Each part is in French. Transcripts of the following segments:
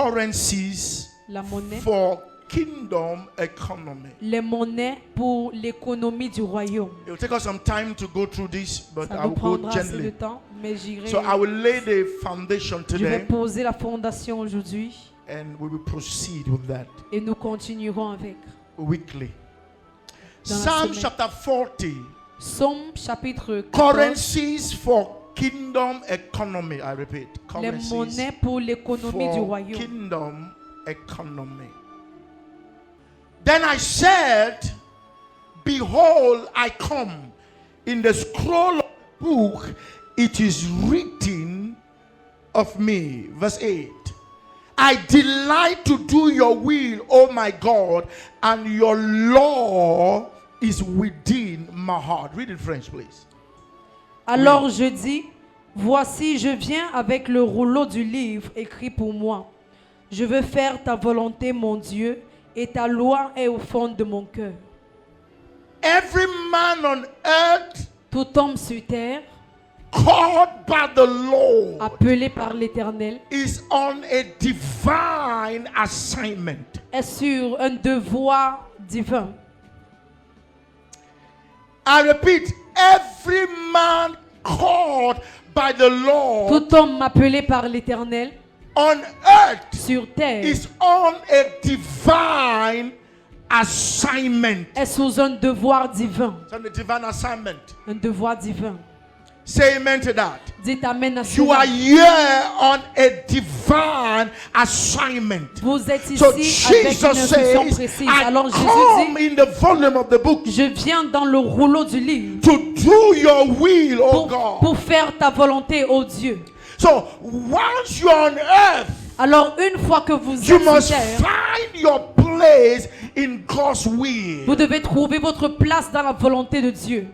currencies La monnaie. for kingdom economy. Les monnaies pour l'économie du royaume. It will take us some time to go through this, but Ça I nous will go prendra assez de gently. temps, mais j'irai. So I will lay the foundation Je vais today, poser la fondation aujourd'hui and we will proceed with that et nous continuerons avec. weekly. Dans la Psalm semaine. chapter 40, Psaume chapitre 14. currencies for kingdom economy. I repeat, Les currencies monnaies pour l'économie du for royaume. kingdom economy. Then I said, behold, I come. In the scroll of the book, it is written of me. Verse 8. I delight to do your will, O my God, and your law is within my heart. Read it in French, please. Alors je dis, voici, je viens avec le rouleau du livre écrit pour moi. Je veux faire ta volonté, mon Dieu, et ta loi est au fond de mon cœur. Every man on earth Tout homme sur terre, called by the Lord appelé par l'Éternel, is on a divine assignment. est sur un devoir divin. I repeat, every man called by the Lord Tout homme appelé par l'Éternel on earth sur terre is on a divine assignment. est sous un devoir divin. It's on a divine assignment. Un devoir divin. Say amen to that. Dites amen à You are cela. here on a divine assignment. Vous êtes ici So avec une Jesus instruction says, précise. I Alors Jésus come dit, in the volume of the book je viens dans le rouleau du livre to do your will, oh God. pour faire ta volonté, ô Dieu. So once you're on earth, Alors une fois que vous you êtes sur must terre, find your place in God's will. vous devez trouver votre place dans la volonté de Dieu.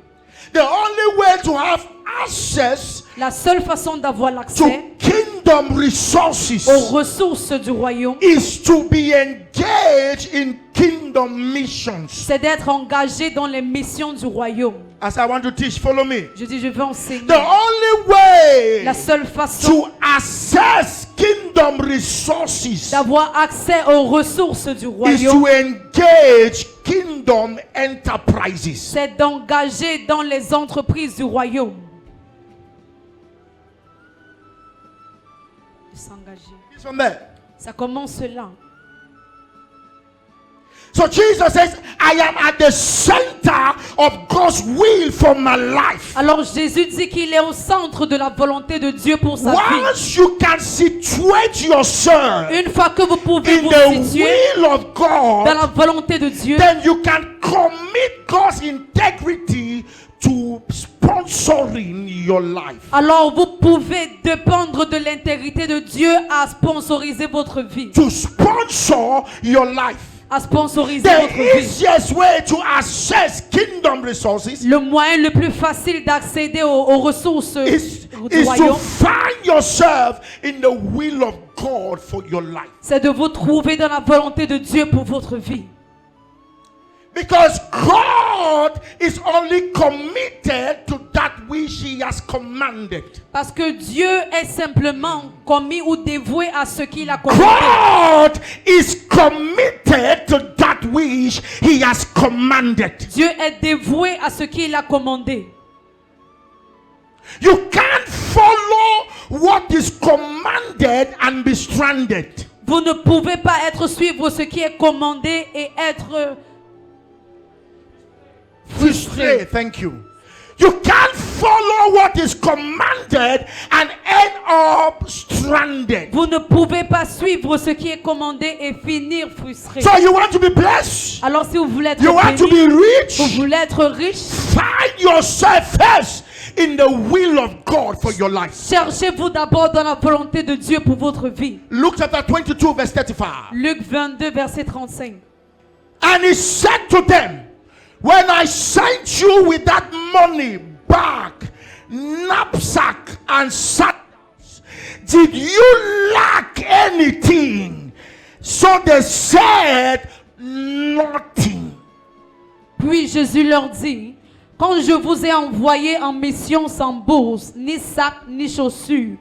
The only way to have access La seule façon d'avoir to l'accès kingdom resources aux ressources du royaume, is to be engaged in kingdom missions. c'est d'être engagé dans les missions du royaume. As I want to teach, follow me. Je dis, je veux enseigner. The only way La seule façon to access kingdom resources d'avoir accès aux ressources du is royaume, to engage kingdom enterprises. c'est d'engager dans les entreprises du royaume. De s'engager. It's from there. Ça commence là. So Jesus says, I am at the center of God's will for my life. Alors Jésus dit qu'il est au centre de la volonté de Dieu pour sa vie. Once you can situate yourself Une fois que vous pouvez in vous the situer will of dans God, la volonté de Dieu, then you can commit God's integrity to sponsoring your life. alors vous pouvez dépendre de l'intégrité de Dieu à sponsoriser votre vie. To sponsor your life. À sponsoriser The votre vie. easiest way to access kingdom resources Le moyen le plus facile d'accéder aux ressources is du to royaume, find yourself in the will of God for your life. c'est de vous trouver dans la volonté de Dieu pour votre vie. Because God is only committed to that which He has commanded. Parce que Dieu est simplement commis ou dévoué à ce qu'il a commandé. God is committed to that which He has commanded. Dieu est dévoué à ce qu'il a commandé. You can't follow what is commanded and be stranded. Vous ne pouvez pas suivre ce qui est commandé et être frustré. Thank you. You can't follow what is commanded and end up stranded. Vous ne pouvez pas suivre ce qui est commandé et finir frustré. So you want to be blessed? Alors si vous voulez être You want to béni, be rich? vous voulez être riche, Find yourself first in the will of God for your life. cherchez-vous d'abord dans la volonté de Dieu pour votre vie. Luke chapter 22 verse 35. Luc 22, verset 35. And he said to them, when I sent you with that money, bag, knapsack, and sandals, did you lack anything? So they said, nothing. Puis Jésus leur dit, quand je vous ai envoyé en mission sans bourse, ni sac, ni chaussures,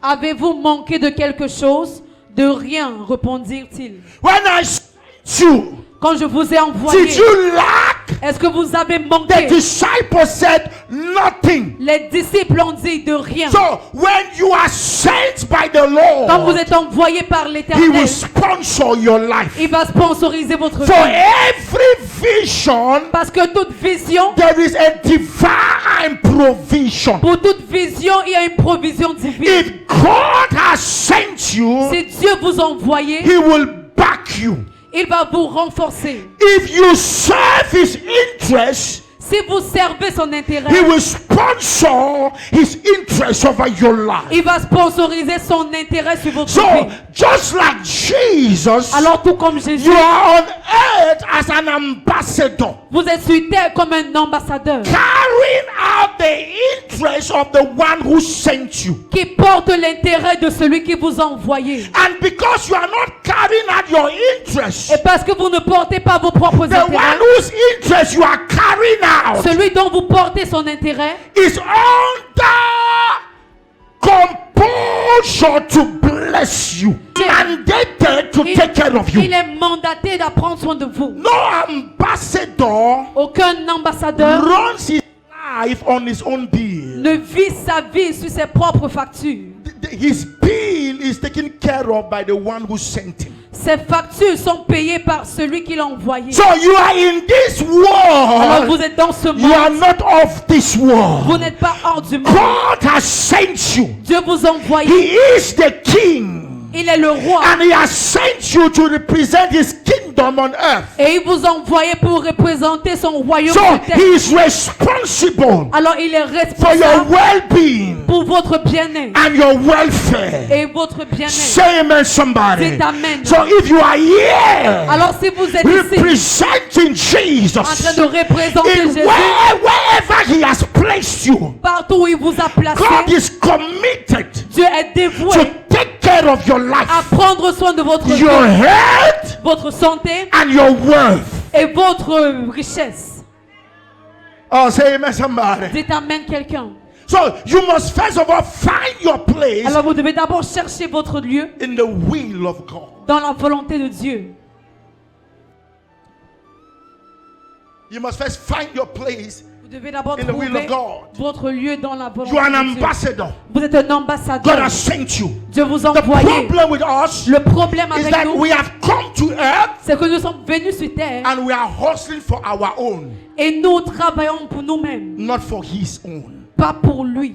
avez-vous manqué de quelque chose? De rien, répondirent-ils. When I sent you, Quand je vous ai envoyé, did you lack? est-ce que vous avez The manqué? disciples said nothing. Les disciples ont dit de rien. So when you are sent by the Quand vous Lord, êtes envoyé par He l'Éternel, will sponsor your life. il va sponsoriser votre For vie. every vision, Parce que toute vision, there is a divine provision. pour toute vision, il y a une provision divine. If God has sent you, Si Dieu vous a envoyé, He will back you. il va vous renforcer. If you serve His interest, Si vous servez son intérêt, He will sponsor His interest over your life. il va sponsoriser son intérêt sur votre So, vie. just like Jesus, Alors tout comme Jésus, you are on earth as an ambassador, vous êtes sur terre comme un ambassadeur carrying out the interest of the one who sent you. qui porte l'intérêt de celui qui vous a envoyé. And because you are not carrying out your interest, Et parce que vous ne portez pas vos propres the one intérêts, whose interest you are carrying out celui dont vous portez son intérêt is under compulsion to bless you, mandated to take care of il you. est mandaté d'apprendre soin de vous. No ambassador Aucun ambassadeur runs his life on his own bill. ne vit sa vie sur ses propres factures. His bill is taken care of by the one who sent him. Ses factures sont payées par celui qui l'a envoyé. So you are in this Alors world. vous êtes dans ce You are monde. not of this Vous world. n'êtes pas hors du monde. God has sent you. Dieu vous a envoyé. He is the king. Il est le roi. And he has sent you to represent his kingdom on earth. Et il vous a envoyé pour représenter son royaume So sur terre. he is responsible Alors il est for your responsable well-being pour votre bien-être and your welfare. et votre bien-être. Say amen, somebody. Dites amen. So if you are here Alors si vous êtes ici representing en train Jesus de représenter in Jésus, wherever he has placed you, partout où il vous a God placé, is committed Dieu est to dévoué take care of your life, à prendre soin de votre vie, your health, votre santé and your wealth. et votre richesse. Oh, say amen, somebody. Dites amen quelqu'un. So you must first of all find your place Alors vous devez d'abord chercher votre lieu in the will of God. dans la volonté de Dieu. You must first find your place Vous devez d'abord in the will trouver of God. votre lieu dans la volonté You are an de Dieu. ambassador. Vous êtes un God ambassadeur. has sent you. Dieu vous a The envoyé. problem with us Le problème is avec that nous, we have come to earth c'est que nous sommes venus sur terre and we are hustling for our own, et nous travaillons pour nous-mêmes, not for his own. pas pour lui.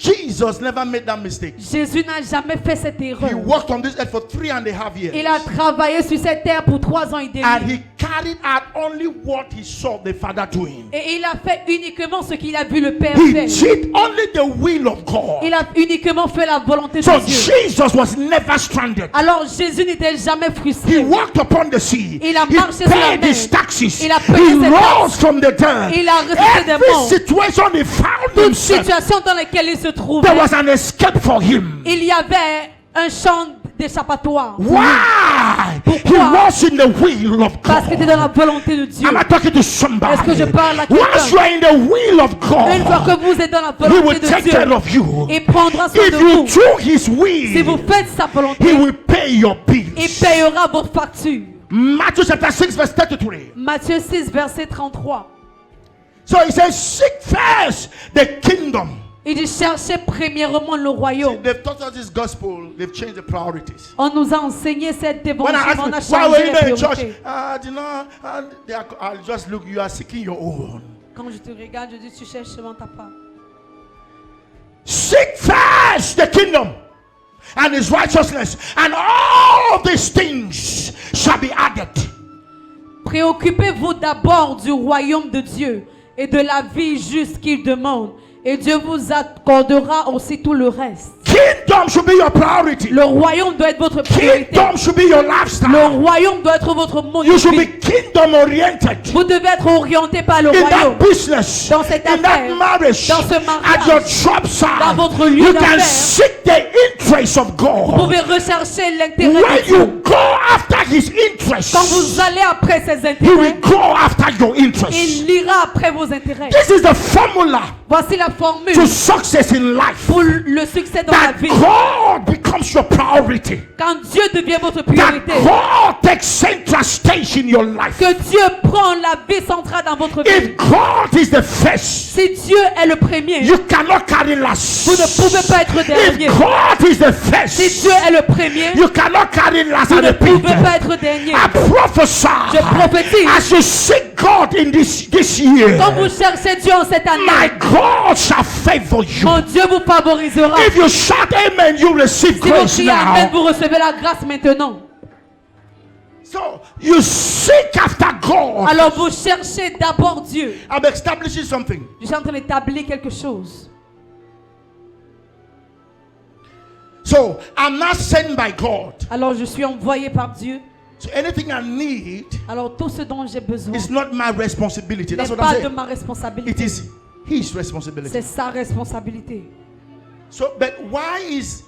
Jesus never made that mistake. Jésus n'a jamais fait cette He erreur. worked on this earth for 3.5 years. Il a travaillé sur cette terre pour 3 ans et demi. And he carried out only what he saw the Father doing. Et il a fait uniquement ce qu'il a vu le Père He faire. did only the will of God. Il a uniquement fait la volonté So de Dieu. Jesus was never stranded. Alors Jésus n'était jamais He frustré. walked upon the sea. Il a He marché sur la paid mer. his taxes. Il a payé He ses rose from the dead. Il a ressuscité des Every morts. situation he found Toute himself, situation dans laquelle il se trouvait, there was an escape for him. il y avait un champ d'échappatoire. Why? He Pourquoi? was in the will of Parce qu'il était dans God. la volonté de Dieu. Am I talking to somebody? Est-ce que je parle à Once you quelqu'un? are in the will of Une fois que God, vous êtes dans la He will volonté de take care Dieu, of you. il prendra soin If de you vous. do His Si vous will, faites sa He volonté, will pay your il bills. payera votre facture. Matthew chapter 6 verse 33. Matthieu 6, verset 33. So he says, seek first the kingdom. Il dit cherchez premièrement le royaume. They've taught us this gospel. They've changed the priorities. On nous a enseigné cet When I évangile, on a ask me, why were changé you les there in church? priorités. I'll just look. You are seeking your own. Quand je te regarde, je dis tu cherches seulement ta part. Seek first the kingdom and His righteousness, and all these things shall be added. Préoccupez-vous d'abord du royaume de Dieu et de la vie juste qu'il demande. Et Dieu vous accordera aussi tout le reste. Kingdom should be your priority. Le royaume doit être votre priorité. Kingdom should be your Le lifestyle. royaume doit être votre mode de You should vie. be kingdom oriented. Vous devez être orienté par le In royaume. that business, Dans cette in that affaire, marriage, dans ce at mariage, your job site, dans votre lieu you can d'affaires. seek the interest of Vous God. pouvez rechercher l'intérêt When de Dieu. you go after His interest, Quand vous allez après ses He will intérêts, go after your interest. il ira après vos intérêts. This is the formula Voici la formule to success in life. pour le succès dans la That vie. God becomes becomes your priority, quand Dieu devient votre that priorité, God takes center stage in your life. que Dieu prend la vie centrale dans votre vie. If God is the first, Si Dieu est le premier, you cannot carry last. vous ne pouvez pas être dernier. If God is the Si first, Dieu est le premier, you cannot carry last vous and ne repeat. pouvez pas être dernier. I prophesy, Je prophétise. as you seek God in this year, Quand vous cherchez Dieu en cette my année, God shall favor you. mon Dieu vous favorisera. If you shout amen, you receive Si vous grace criez Amen, now. vous recevez la grâce maintenant. So you seek after God. Alors vous cherchez d'abord Dieu. I'm establishing something. Je suis en train d'établir quelque chose. So I'm not sent by God. Alors je suis envoyé par Dieu. So anything I need Alors tout ce dont j'ai besoin is not my responsibility. That's n'est what I'm pas de saying. ma It responsabilité. is His responsibility. C'est sa responsabilité. So, but why is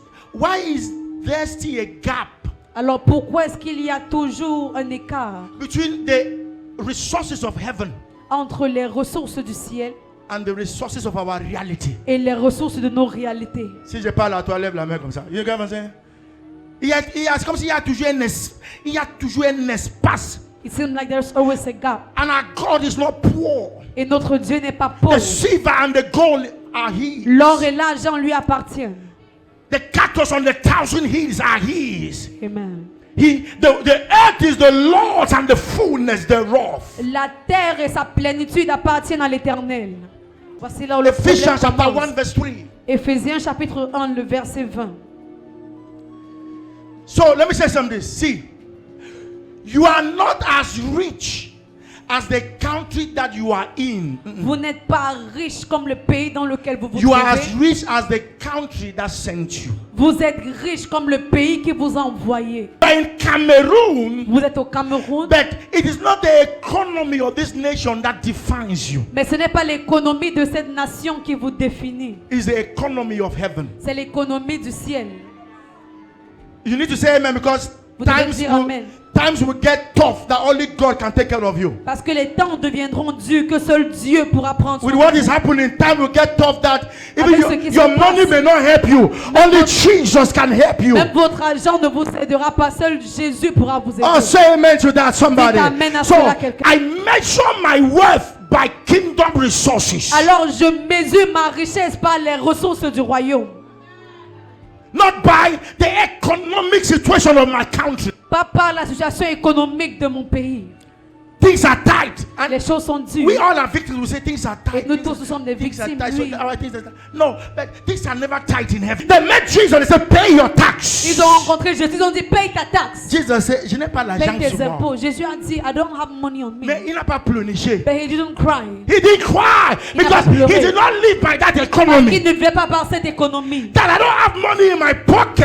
there still a gap Alors pourquoi est-ce qu'il y a toujours un écart between the resources of heaven entre les ressources du ciel and the resources of our reality? et les ressources de nos réalités? Si je parle à toi, lève la main comme ça. You get what I'm saying? C'est comme s'il y a toujours un espace. It seems like there's always a gap. And our God is not poor. Et notre Dieu n'est pas pauvre. The silver and the gold are His. L'or et l'argent lui appartiennent. The cattle on the 1,000 hills are His. Amen. The earth is the Lord's and the fullness thereof. La terre et sa plénitude appartiennent à l'Éternel. Voici là où le Ephesians problème chapter commence. 1 verse 3. Éphésiens chapitre 1, le verset 20. So let me say something. See, you are not as rich as the country that you are in. Vous n'êtes pas riche comme le pays dans lequel vous vous You are as trouvez. rich as the country that sent you. Vous êtes riche comme le pays qui vous a envoyé. You are in Cameroon, Vous êtes au Cameroun, but it is not the economy of this nation that defines you. mais ce n'est pas l'économie de cette nation qui vous définit. It's the economy of heaven. C'est l'économie du ciel. You need to say amen because Vous devez times dire will, amen. times will get tough that only God can take care of you. Parce que les temps deviendront durs que seul Dieu pourra prendre With soin what de is vous. happening, time will get tough that even Avec ce qui se your money passe. may not help you. Only Jesus can help you. Même votre argent ne vous aidera pas, seul Jésus pourra vous aider. Oh, say amen to that, somebody. Dites amen à So cela, quelqu'un. I measure my wealth by kingdom resources, Alors je mesure ma richesse par les ressources du royaume, not by the economic situation of my country. pas par la situation économique de mon pays. Things are tight, and Les choses sont dures. we all are victims. We say things are tight. Et nous tous, nous sommes des Things are victimes. tight. So, Oui. all right, things are tight. No, but things are never tight in heaven. They met Jesus and they said, "Pay your tax." Ils ont rencontré Jésus, ils ont dit paye ta taxe, Jesus said, "Je n'ai pas l'argent paye sur tes moi." impôts. Jésus a dit I don't have money on me. Mais il n'a pas pleurniché. But he didn't cry. He didn't cry Il n'a because pas pleuré. he did not live by that Il economy. ne vivait pas par cette économie. That I don't have money in my Que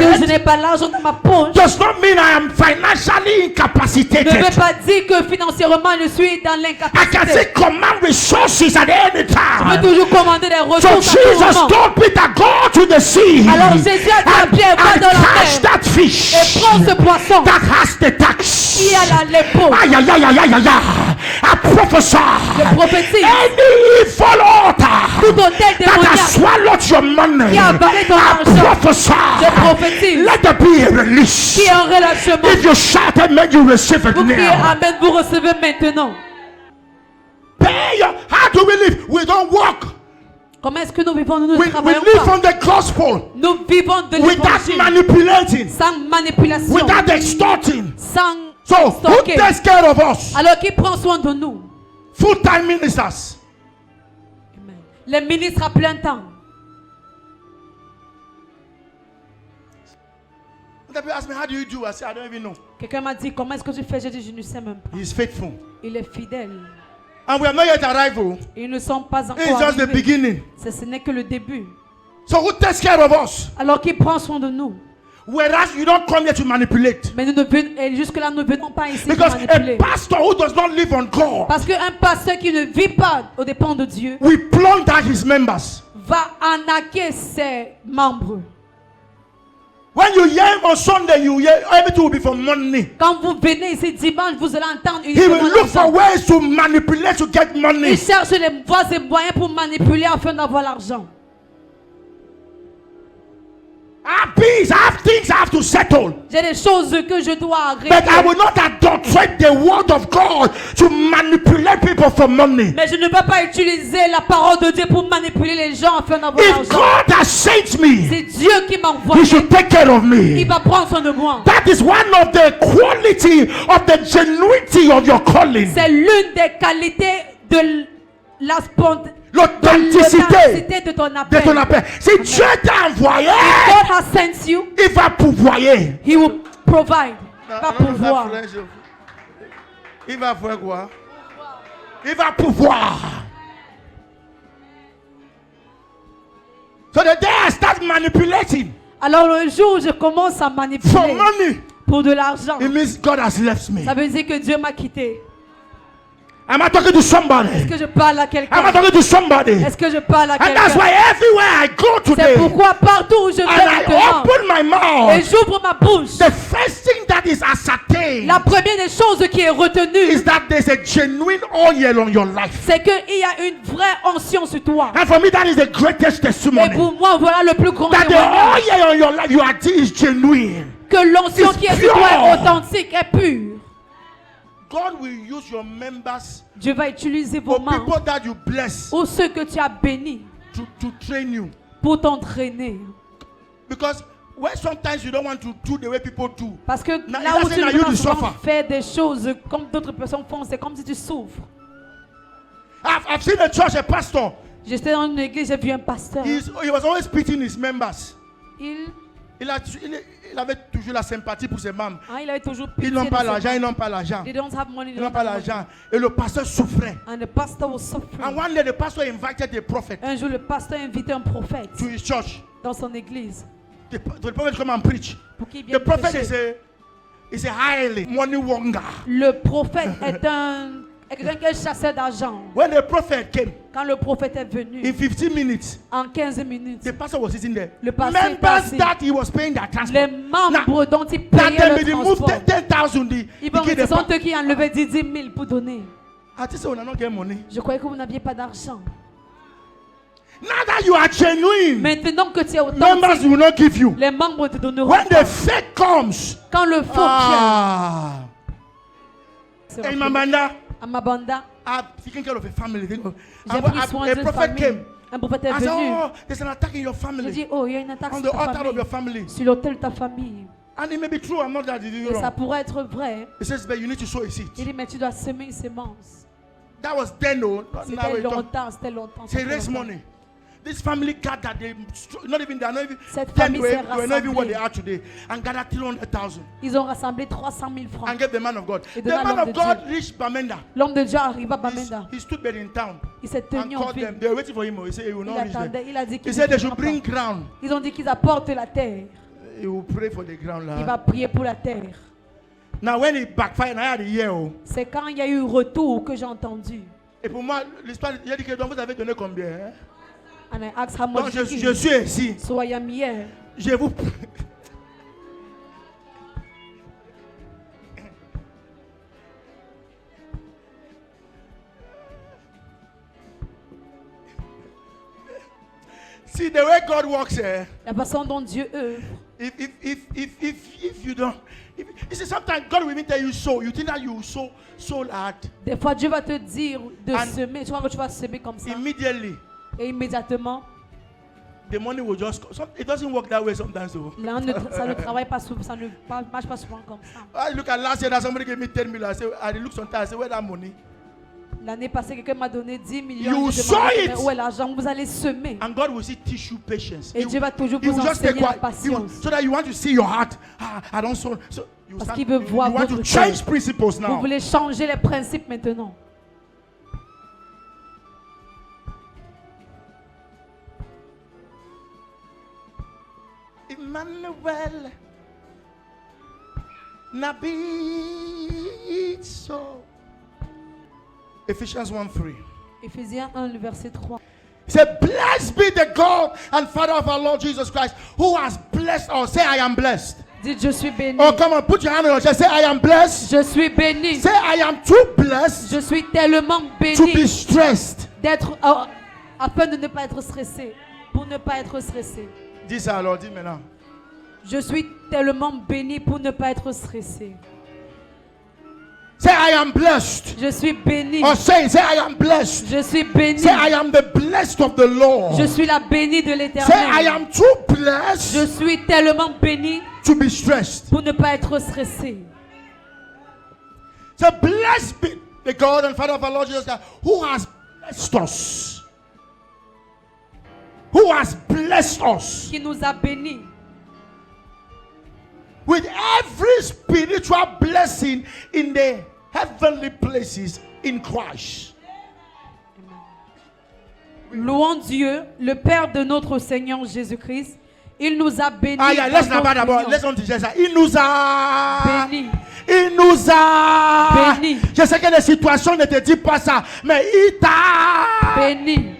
je pocket n'ai pas l'argent dans ma poche does not mean I am financially ne incapacitated. veut pas dire que financièrement je suis dans I can l'incapacité. say command resources at any Je peux time. toujours commander des So ressources à tout Jesus moment. told Peter, "Go to the sea Alors Jésus a dit à Pierre, va and dans la catch mer that fish et prends ce poisson that has the tax." qui a l'impôt. Ay, ay, ay, ay, ay, ay, ay. I prophesy Je prophétise. any evil altar Tout hôtel that has démoniaque swallowed your money, qui a avalé ton I argent, prophesy, je prophétise. let there be a release. qui est en relâchement. If you shout amen, you receive it Vous criez now. Amen, vous recevez maintenant. Pay your, how do we live? We don't work. Comment est-ce que nous vivons? Nous ne We travaillons live pas. on the gospel Nous vivons de without l'évangile manipulating, sans manipulation, without extorting. sans So who stocker. takes care of us? Alors qui prend soin de nous? Full-time ministers. Amen. Les ministres à plein temps. When people ask me, how do you do? I say, I don't even know. Quelqu'un m'a dit comment est-ce que tu fais? J'ai dit je ne sais même pas. He's faithful. Il est fidèle. And we have not yet arrived. Oh. Ils ne sont pas It's encore just the arrivés. beginning. Ce n'est que le début. So who takes care of us? Alors qui prend soin de nous? Whereas you don't come here to manipulate. Mais nous ne venons, et jusque-là, nous ne venons pas ici pour Because manipuler. a pastor who does not live on God Parce qu'un pasteur qui ne vit pas aux dépens de Dieu will plunder his members. va arnaquer ses membres. When you hear him on Sunday, you hear everything will be for money. Quand vous venez ici dimanche, vous allez entendre He uniquement will look for l'argent. ways to manipulate to get money. Il cherche les voies et moyens pour manipuler afin d'avoir l'argent. I have bills, I have things I have to settle. J'ai des choses que je dois But I régler. will not adulterate the word of God to manipulate people for money. Mais je ne peux pas utiliser la parole de Dieu pour manipuler les gens afin d'avoir If l'argent. God has sent me, C'est Dieu qui m'a He envoyé. should take care of Il me. va prendre soin de moi. That is one of the quality of the genuinity of your calling. C'est l'une des qualités de la L'authenticité de ton de appel. ton appel. Si Dieu t'a envoyé, God has sent you, il va pourvoyer. He will provide. Il va pouvoir. Il va faire quoi? Il va pouvoir. So the day I start manipulating Alors le jour où je commence à for manipuler money, pour de l'argent, it means God has left me. ça veut dire que Dieu m'a quitté. Am I talking to somebody? Est-ce que je parle à Am I quelqu'un? talking to somebody? Est-ce que je parle à And that's quelqu'un? why everywhere I go C'est today, pourquoi partout où je and vais I maintenant, open my et mouth, j'ouvre ma bouche, the first thing that is ascertained la première des choses qui est retenue, is that there's a genuine oil on your life. c'est qu'il y a une vraie onction sur toi. And for me, that is the greatest Et testimony. pour moi, voilà le plus grand That the témoignage. oil on your life you are is genuine. Que l'onction It's qui est sur toi pure. est authentique, est pure. God will use your members Dieu va utiliser vos or mains people that you bless ou ceux que tu as bénis to train you. pour t'entraîner. Because when sometimes you don't want to do the way people do, Parce que Now, là où it tu doesn't ne veux allow pas you to souvent suffer. faire des choses comme d'autres personnes font, c'est comme si tu souffres. I've seen a church, a pastor, J'étais dans une église, j'ai vu un pasteur. he was always pitying his members. Il Il avait toujours la sympathie pour ses membres. il avait toujours pitié Ils n'ont de pas ses l'argent, membres. ils n'ont pas l'argent. They don't have money, Ils n'ont pas l'argent. Et le pasteur souffrait. And the pastor was suffering. And one day the pastor invited the prophet Un jour, le pasteur a invité un prophète to his church. dans son église The prophet come and preach. pour qu'il The vienne prophet prêcher. is a highly money wonder. Le prophète est quelqu'un qui est chasseur d'argent. When the prophet came, Quand le prophète est venu, in 15 minutes, en 15 minutes, the pastor was sitting there. Le pasteur était Members assis. that he was paying their les transport. membres dont il That payait time le they moved transport, 10,000. ce sont eux qui enlevaient 10 000 pour donner. I just say, we not get money. Je croyais que vous n'aviez pas d'argent. Now that you are genuine, Maintenant que tu es members authentique, will not give you. les membres te donneront When pas. the fake comes, Quand le faux ah, vient, in Mamanda, à Mabanda, I'm taking care of a family. j'ai pris soin A d'une prophet famille. came. Un prophète est I said, venu. oh, there's an attack in your Je family, dis, oh, il y a une attaque on sur the ta altar of your famille, family. sur l'autel de ta famille. And it may be true, I'm not that Et wrong. ça pourrait être vrai. He says, but you need to sow a seed. Il dit, mais tu dois semer une sémence. That was then, no. Now C'était we talk. longtemps, c'était longtemps. Say c'était raise longtemps. money. This family gathered, they not even they are not even Cette then famille they s'est were not even what rassemblée. they are today, and gathered 300,000 Ils ont rassemblé 300 000 francs. and gave the man of God. Et The donné à man l'homme of de God Dieu. reached Bamenda. L'homme de Dieu arriva à Bamenda. He stood there in town Il s'est and tenu en called them. ville. They were waiting for him. He said he will Il not reach them. attendait. Il a dit He qu'il said they ne should viendra bring pas. ground. Ils ont dit qu'ils apportent la terre. He will pray for the ground. Il Lord. va prier pour la terre. Now when it backfired, I had a year. C'est quand il y a eu retour que j'ai entendu. Et pour moi, l'histoire, il a dit que donc vous avez donné combien? Hein? And I asked how Donc much je you suis give. ici. So I am here. Je vous. See the way God works here. La façon dont Dieu œuvre. If you don't, you see, sometimes God will even tell you sow. You think that you sow hard. Des fois, Dieu va te dire de And semer. Tu vois que tu vas semer comme ça. Immediately, Et immédiatement, the money will just. It doesn't work that way sometimes, though. là, ça ne travaille pas souvent, ça ne marche pas souvent comme ça. I look at last year that somebody gave me 10 million. I look sometimes. I say, where that money? L'année passée, quelqu'un m'a donné 10 millions. You Je sow demandais, it. mais où est l'argent? Vous allez semer. And God will see teach you patience. Et Dieu va toujours He vous will just take enseigner la quiet. patience. So that you want to see your heart. I don't sow. So you Parce start, qu'il veut voir you want to votre change cœur. principles Vous now. voulez changer les principes maintenant. Emmanuel Nabi so Ephesians 1:3. Éphésiens 1, le verset 3. He said, blessed be the God and Father of our Lord Jesus Christ, who has blessed us. Say, I am blessed. Dites, je suis béni. Oh, come on, put your hand on your chest. Say, I am blessed. Je suis béni. Say, I am too blessed Je suis tellement to be béni stressed. d'être afin de ne pas être stressé. Pour ne pas être stressé. Dis ça alors, dis maintenant. Je suis tellement béni pour ne pas être stressé. Say, I am blessed. Je suis béni. Or say, I am blessed. Je suis béni. Say, I am the blessed of the Lord. Je suis la bénie de Say, I l'Éternel. am too blessed Je suis tellement béni to be stressed. pour ne pas être stressé. So blessed be the God and Father of our Lord Jesus Christ, who has blessed us. Who has blessed us Qui nous a bénis with every spiritual blessing in the heavenly places in Christ. Louons Dieu, le Père de notre Seigneur Jésus-Christ. Il nous a bénis. Ah, yeah, let's dans not notre about union. let's not teach ça. Il nous a Bénis. Il nous a Bénis. Je sais que les situations ne te disent pas ça, mais il t'a Bénis.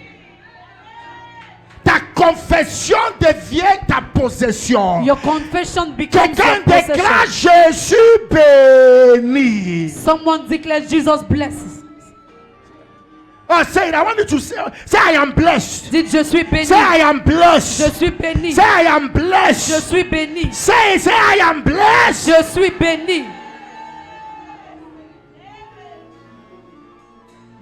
ta confession devient ta possession. Your confession becomes Quelqu'un your possession. déclare Jésus béni. Someone declares Jesus blesses. Oh, say it. I want you to say I am blessed. Dites je suis béni. Say I am blessed. Je suis béni. Say I am Je blessed. suis béni. Say I am blessed. Je suis béni.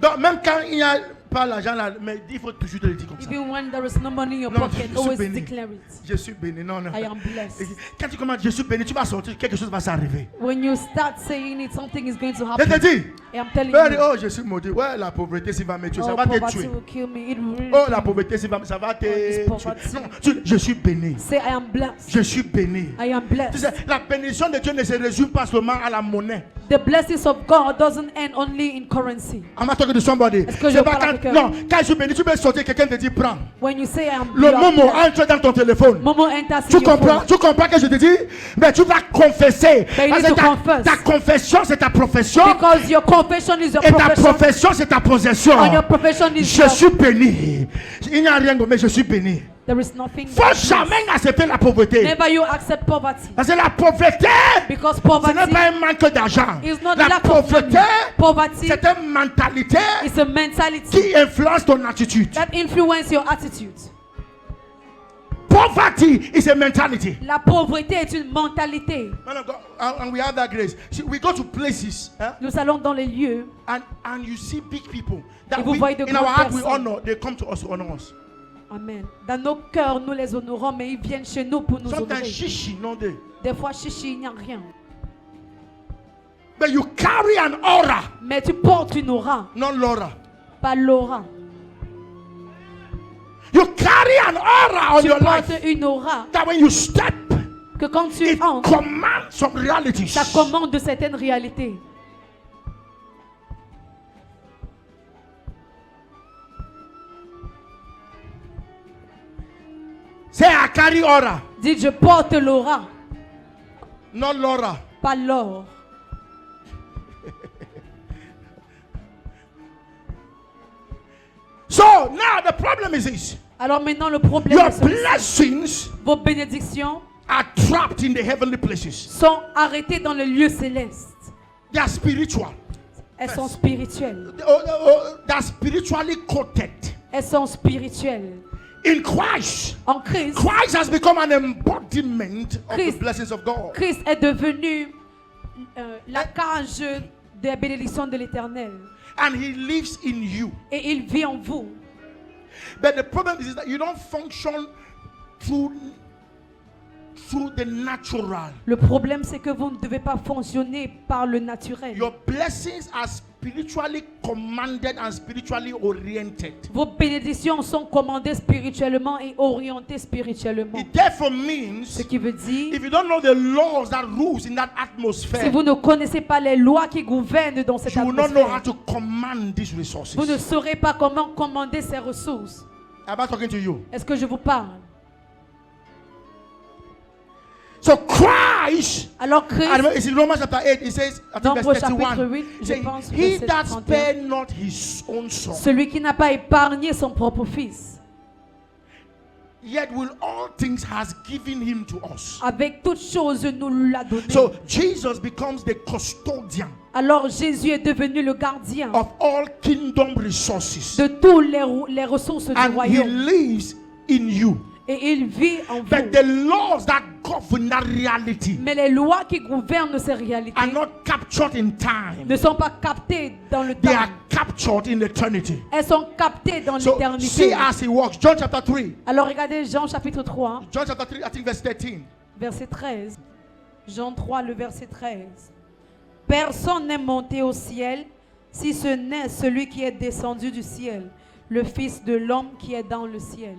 Donc même quand il n'y a pas l'argent là, mais il faut toujours te le dire comme ça. Even when there is no money in your Non, pocket, je suis always béni. declare it. Je suis béni. Non, non. I am blessed. Quand tu commences, je suis béni, tu vas sortir, quelque chose va s'arriver. When you start saying it, something is going to Je te happen. dis, I am telling oh, you. oh, je suis maudit. Ouais, la pauvreté, ça va me tuer. Ça Oh, va te poverty tuer. will kill me. It will really Oh, kill la me. pauvreté, ça va te this tuer. poverty. Non, je suis béni. Say I am blessed. Je suis béni. I am Tu blessed. sais, la bénédiction de Dieu ne se résume pas seulement à la monnaie. The blessings of God doesn't end only in currency. I'm not talking to somebody. Est-ce que je C'est pas parle quand, avec non, quand je suis béni, tu peux sortir, quelqu'un te dit prends. When you say I am Le you are moment blessed, entre dans ton téléphone. Momo enters Tu in your comprends, phone. tu comprends que je te dis, mais tu vas confesser. But you Parce need que to confess. ta confession, c'est ta profession. Because your confession is your Et ta profession. profession, c'est ta possession. And your profession is Je your... suis béni. Il n'y a rien, mais je suis béni. There is nothing. Faut jamais accepter la pauvreté. Never you accept poverty. Parce que la pauvreté, Because ce poverty n'est pas un manque d'argent. is not La lack of money. pauvreté, Poverty c'est une mentalité is a mentality qui influence ton attitude. that influence your attitude. Poverty is a mentality. La pauvreté est une mentalité. Man of God, and we have that grace. See, we go to places, Nous allons dans les lieux and you see big people that Et vous we, voyez de in our grandes heart we personnes. honor. They come to us to honor us. Amen. Dans nos cœurs, nous les honorons, mais ils viennent chez nous pour nous Sometimes honorer. shishi, no day. Des fois, chichi, il n'y a rien. But you carry an aura, Mais tu portes une aura, not Laura. pas l'aura. You carry an aura on Tu your portes life une aura that when you step, que quand tu it entres, commands some realities. ça commande de certaines réalités. Say I carry aura, Dites, je porte l'aura, not Laura. pas l'or. So now the problem is this: Alors maintenant, le problème your est celui-ci. blessings Vos bénédictions are trapped in the heavenly places. sont arrêtées dans le lieu céleste. They are spiritual. Elles sont spirituelles. They are spiritually coated. Elles sont spirituelles. In Christ, En Christ, Christ has become an embodiment of the Christ. blessings of God. Christ est devenu la cage des bénédictions de l'Éternel. And He lives in you. Et il vit en vous. But the problem is that you don't function through the natural. Le problème, c'est que vous ne devez pas fonctionner par le naturel. Your blessings are spiritually commanded and spiritually oriented. Vos bénédictions sont commandées spirituellement et orientées spirituellement. It therefore means Ce qui veut dire, if you don't know the laws that rules in that si atmosphere, vous ne connaissez pas les lois qui gouvernent dans cette you will not know how atmosphère, to command these resources. vous ne saurez pas comment commander ces ressources. I'm not talking to you. Est-ce que je vous parle? So Christ, Alors I remember Christ, it's in Romans chapter 8, it says, I think dans verse Romains chapitre 31, 8, it je says, pense, he verset that 31. spared not his own son, Celui qui n'a pas épargné son propre fils, yet will all things has given him to us. avec toutes choses nous l'a donné. So Jesus becomes the custodian Alors Jésus est devenu le gardien of all kingdom resources. de tous les ressources du And he royaume. lives in you. Et il vit en But vous. the laws that govern that reality Mais les lois qui gouvernent ces réalités are not captured in time. ne sont pas captées dans le They temps. are captured in eternity. Elles sont captées dans So see l'éternité. as he walks. John chapter 3. Alors regardez Jean chapitre 3, John chapter 3, I think verse 13. verset 13. Jean 3, le verset 13. Personne n'est monté au ciel si ce n'est celui qui est descendu du ciel, le Fils de l'homme qui est dans le ciel.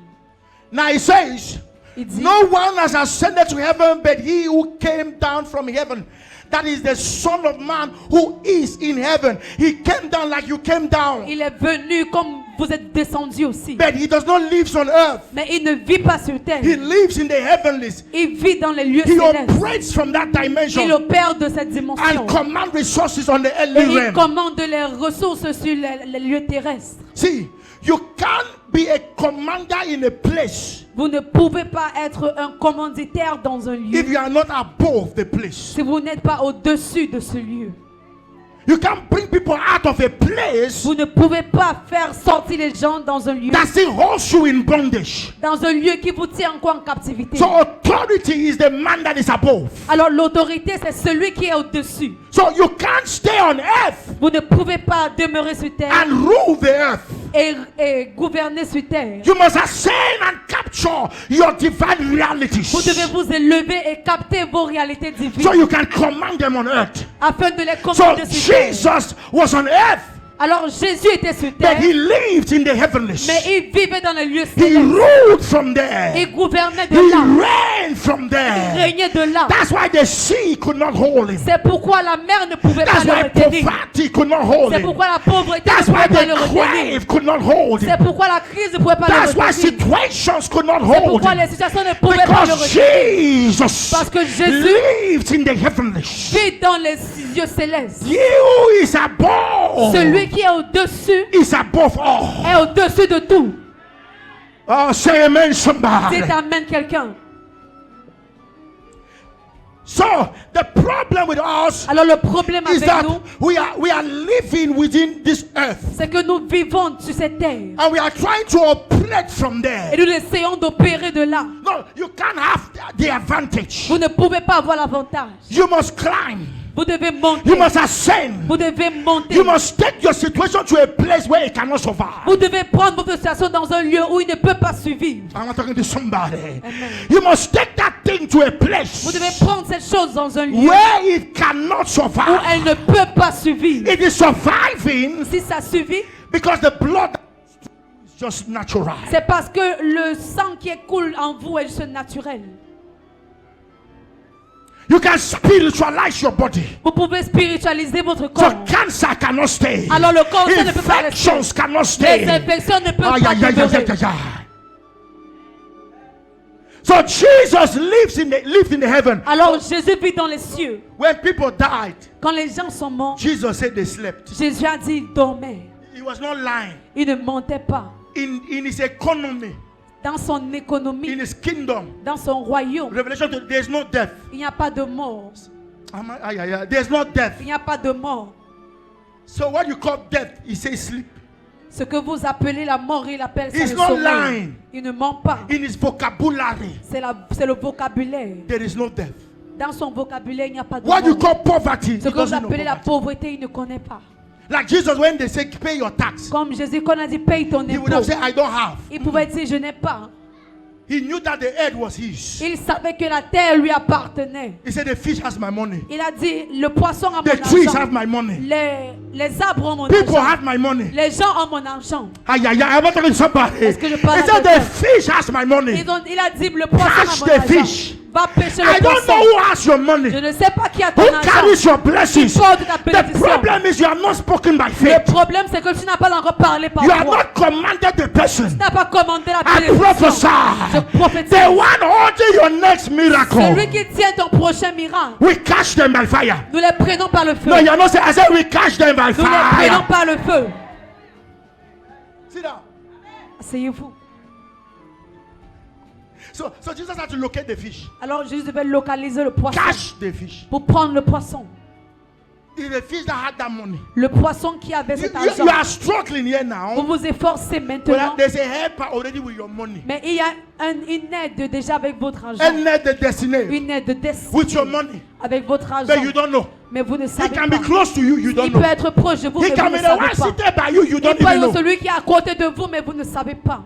Now he says, Il dit, no one has ascended to heaven but he who came down from heaven. That is the Son of Man who is in heaven. He came down like you came down. il est venu comme vous êtes descendu aussi. But he does not live on earth. Mais il ne vit pas sur terre. He lives in the heavenlies. Il vit dans les lieux He célestes. operates from that Il dimension opère de cette dimension. and command resources on the Et earthly il realm. commande les ressources sur les lieux terrestres. See, you can't be a commander in a place Vous ne pouvez pas être un commanditaire dans un lieu if you are not above the place. si vous n'êtes pas au-dessus de ce lieu. You can't bring people out of a place Vous ne pouvez pas faire sortir les gens dans un lieu, that still holds you in bondage. dans un lieu qui vous tient encore en captivité. So authority is the man that is above. Alors l'autorité, c'est celui qui est au-dessus. So you can't stay on earth Vous ne pouvez pas demeurer sur terre and rule the earth. et gouverner sur terre. You must ascend and capture your divine realities Vous devez vous élever et capter vos réalités so divines you can command them on earth. afin de les So commander sur terre. Jesus was on earth, Alors Jésus était sur but terre, he lived in the heavenlies. mais il vivait dans les lieux He célestes. ruled from there. Il gouvernait He de là. reigned from Il there. régnait de là. That's why the sea could not hold him. C'est pourquoi la mer ne pouvait pas That's le why retenir. poverty could not hold C'est him. pourquoi la pauvreté ne That's why pouvait pas the le retenir. grave could not hold him. C'est pourquoi la crise ne pouvait pas le That's why retenir. situations could not C'est hold pourquoi him. les situations ne pouvaient pas le Because retenir. Jesus Parce que Jésus lived in the heavenlies. vit dans les lieux célestes. He who is above Celui qui est au-dessus is above all. est au-dessus de tout. Oh, say amen, somebody. Dites amen quelqu'un. So the problem with us Alors le problème is avec that nous, we are living within this earth, c'est que nous vivons sur cette terre. and we are trying to operate from Et there. nous essayons d'opérer de là. No, you can't have the advantage. Vous ne pouvez pas avoir l'avantage. You must climb. Vous devez monter. You must ascend. Vous devez monter. You must take your situation to a place where it cannot survive. Vous devez prendre votre situation dans un lieu où il ne peut pas survivre. I'm talking to somebody. Amen. You must take that thing to a Vous place devez prendre cette chose dans un lieu where it cannot où survive. elle ne peut pas survivre. It is surviving Si ça survit, because the blood is just natural. c'est parce que le sang qui coule en vous est juste naturel. You can spiritualize your body. Vous pouvez spiritualiser votre So corps. cancer cannot stay. Alors le cancer ne peut pas rester. Infections cannot Les stay. infections ne peuvent Ah, pas yeah. demeurer. So Jesus lived in the heaven. Alors Jésus vit dans les cieux. When people died, Quand les gens sont morts, Jesus said they slept. Jésus a dit il dormait. He was not lying. Il ne mentait pas. In his economy, Dans son économie, in his kingdom, dans son royaume, Revelation, there's no death. il n'y a pas de mort. There's no death. Il n'y a pas de mort. So what you call death, he says sleep. Ce que vous appelez la mort, il appelle ça He's le not sommeil. lying. Il ne ment pas. In his vocabulary, C'est le vocabulaire. there is no death. Dans son vocabulaire, il n'y a pas de What you mort. call poverty, Ce he que vous doesn't know appelez la poverty. pauvreté, il ne connaît pas. Like Jesus, when they say pay your tax, Comme Jésus, quand on a dit paye ton he would impôt, have said, I don't have. il pouvait dire je n'ai pas. He knew that the earth was his. Il savait que la terre lui appartenait. He said, the fish has my money. Il a dit le poisson a mon The trees have argent. my money. Les arbres ont mon People argent. have my money. Les gens ont mon argent. I'm not talking to somebody. Est-ce que je parle He à said, the quelqu'un? fish has my money. Il a dit le poisson Catch a mon the argent. fish. Va pêcher I le don't poisson. know who has your money. Je ne sais pas qui a ton Who argent. carries your blessings? Qui porte ta The bénédiction. problem is you have not spoken by Le faith. problème, c'est que tu n'as pas encore parlé par You have foi. not commanded the person. Tu n'as pas commandé la I bénédiction. prophesy. Je prophétise. The one holding your next miracle. Celui qui tient ton prochain miracle, We catch them by fire. nous les prenons par le feu. No, you're not saying. I said we catch them by Nous les prenons fire. par le feu. Sit down. Asseyez-vous. So Jesus had to locate the fish. Alors Jésus devait localiser le poisson Catch the fish. pour prendre le poisson. the fish that had that money. Le poisson qui avait You, cet you, argent. you are struggling here Vous now. vous efforcez But maintenant. there's a helper already with your money. Mais il y a une aide déjà avec votre argent. An aid the destiny Une aide de with your destinée money. avec votre But argent. you don't know. Mais vous ne He savez can pas. be close to you, you don't Il peut know. être proche de vous, He mais can vous be ne the one savez pas. seated by you, you Il don't peut even être know. celui qui est à côté de vous, mais vous ne savez pas.